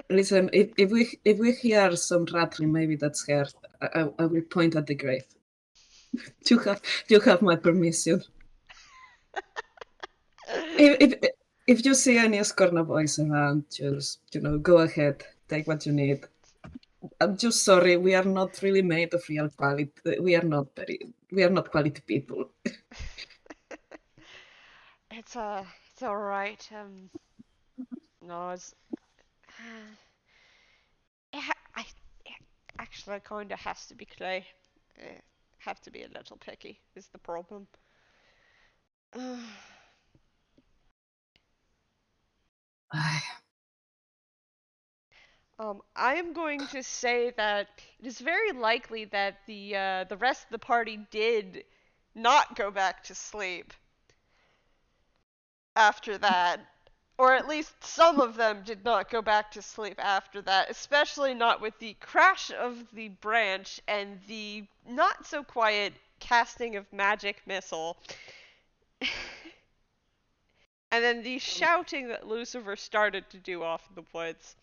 Listen, if we hear some rattling, maybe that's her. I will point at the grave. You have my permission. If if you see any Escornabois around, just go ahead, take what you need. I'm just sorry, we are not really made of real quality. We are not quality people. It's all right. No, it's I actually kind of has to be clay. Have to be a little picky is the problem. I am going to say that it is very likely that the rest of the party did not go back to sleep after that, or at least some of them did not go back to sleep after that, especially not with the crash of the branch and the not so quiet casting of magic missile. And then the shouting that Lucifer started to do off in the woods.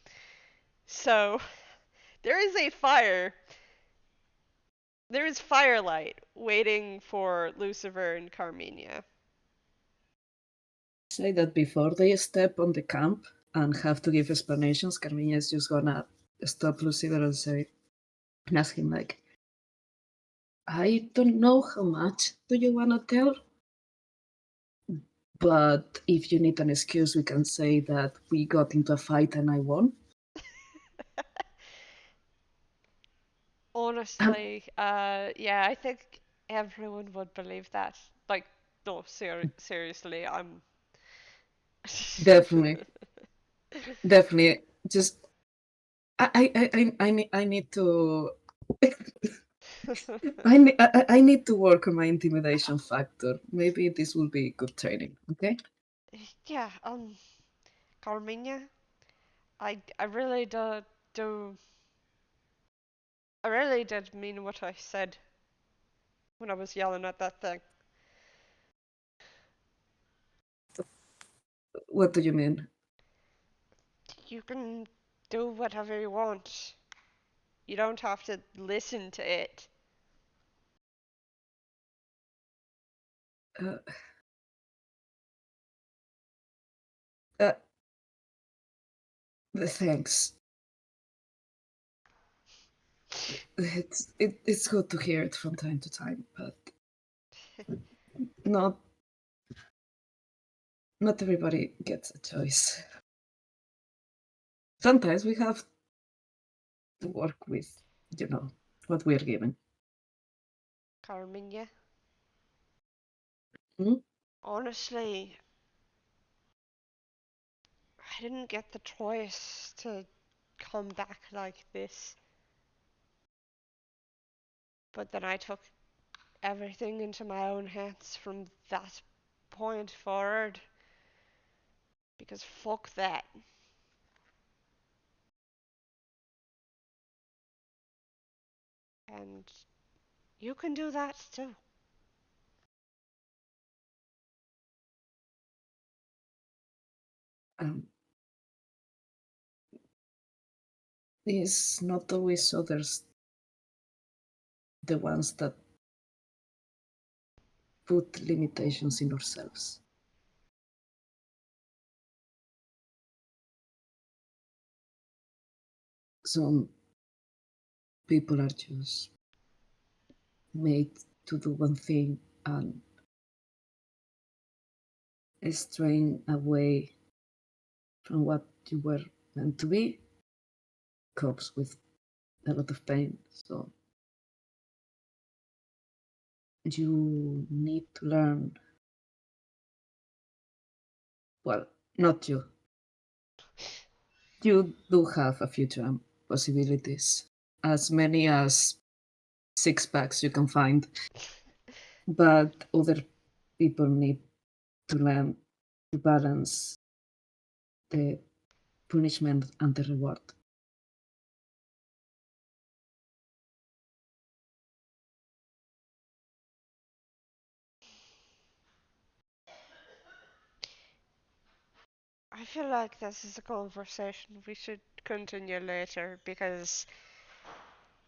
So, there is a fire. There is firelight waiting for Lucifer and Carmiña. Say that before they step on the camp and have to give explanations, Carmiña is just gonna stop Lucifer and say, and ask him like, I don't know how much do you wanna tell, but if you need an excuse, we can say that we got into a fight and I won. Honestly, yeah, I think everyone would believe that. Like, no, seriously, I'm. Definitely, definitely. Just I need to. I need to work on my intimidation factor. Maybe this will be good training, okay? Yeah, Carmiña, I really do I really did mean what I said when I was yelling at that thing. What do you mean? You can do whatever you want. You don't have to listen to it. Uh, uh, Thanks. It's good to hear it from time to time, but not not everybody gets a choice. Sometimes we have to work with, what we're given. Carmiña, Hmm? honestly, I didn't get the choice to come back like this. But then I took everything into my own hands from that point forward. Because fuck that. And you can do that too. Um, it's not always others the ones that put limitations in ourselves. Some people are just made to do one thing and straying away from what you were meant to be comes with a lot of pain. So you need to learn. Well, not you. You do have a future possibilities, as many as six packs you can find, but other people need to learn to balance the punishment and the reward. I feel like this is a conversation we should continue later because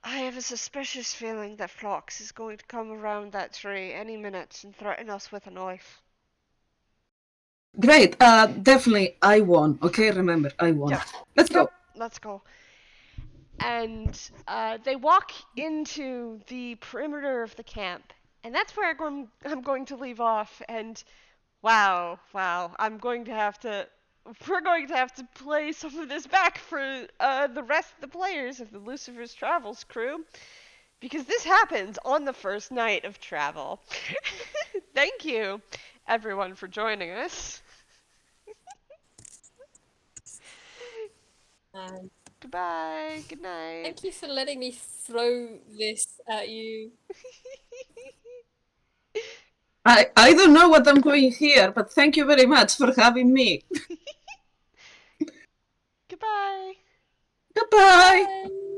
I have a suspicious feeling that Phlox is going to come around that tree any minute and threaten us with a knife. Great, definitely I won. Okay, remember, I won. Yep. Let's Yep. go. Let's go. And they walk into the perimeter of the camp, and that's where I'm going to leave off. And wow, we're going to have to play some of this back for the rest of the players of the Lucifer's Travels crew, because this happens on the first night of travel. Thank you, everyone, for joining us. And Goodbye. Good night. thank you for letting me throw this at you. I don't know what I'm doing here, but thank you very much for having me. Goodbye. Goodbye. Bye.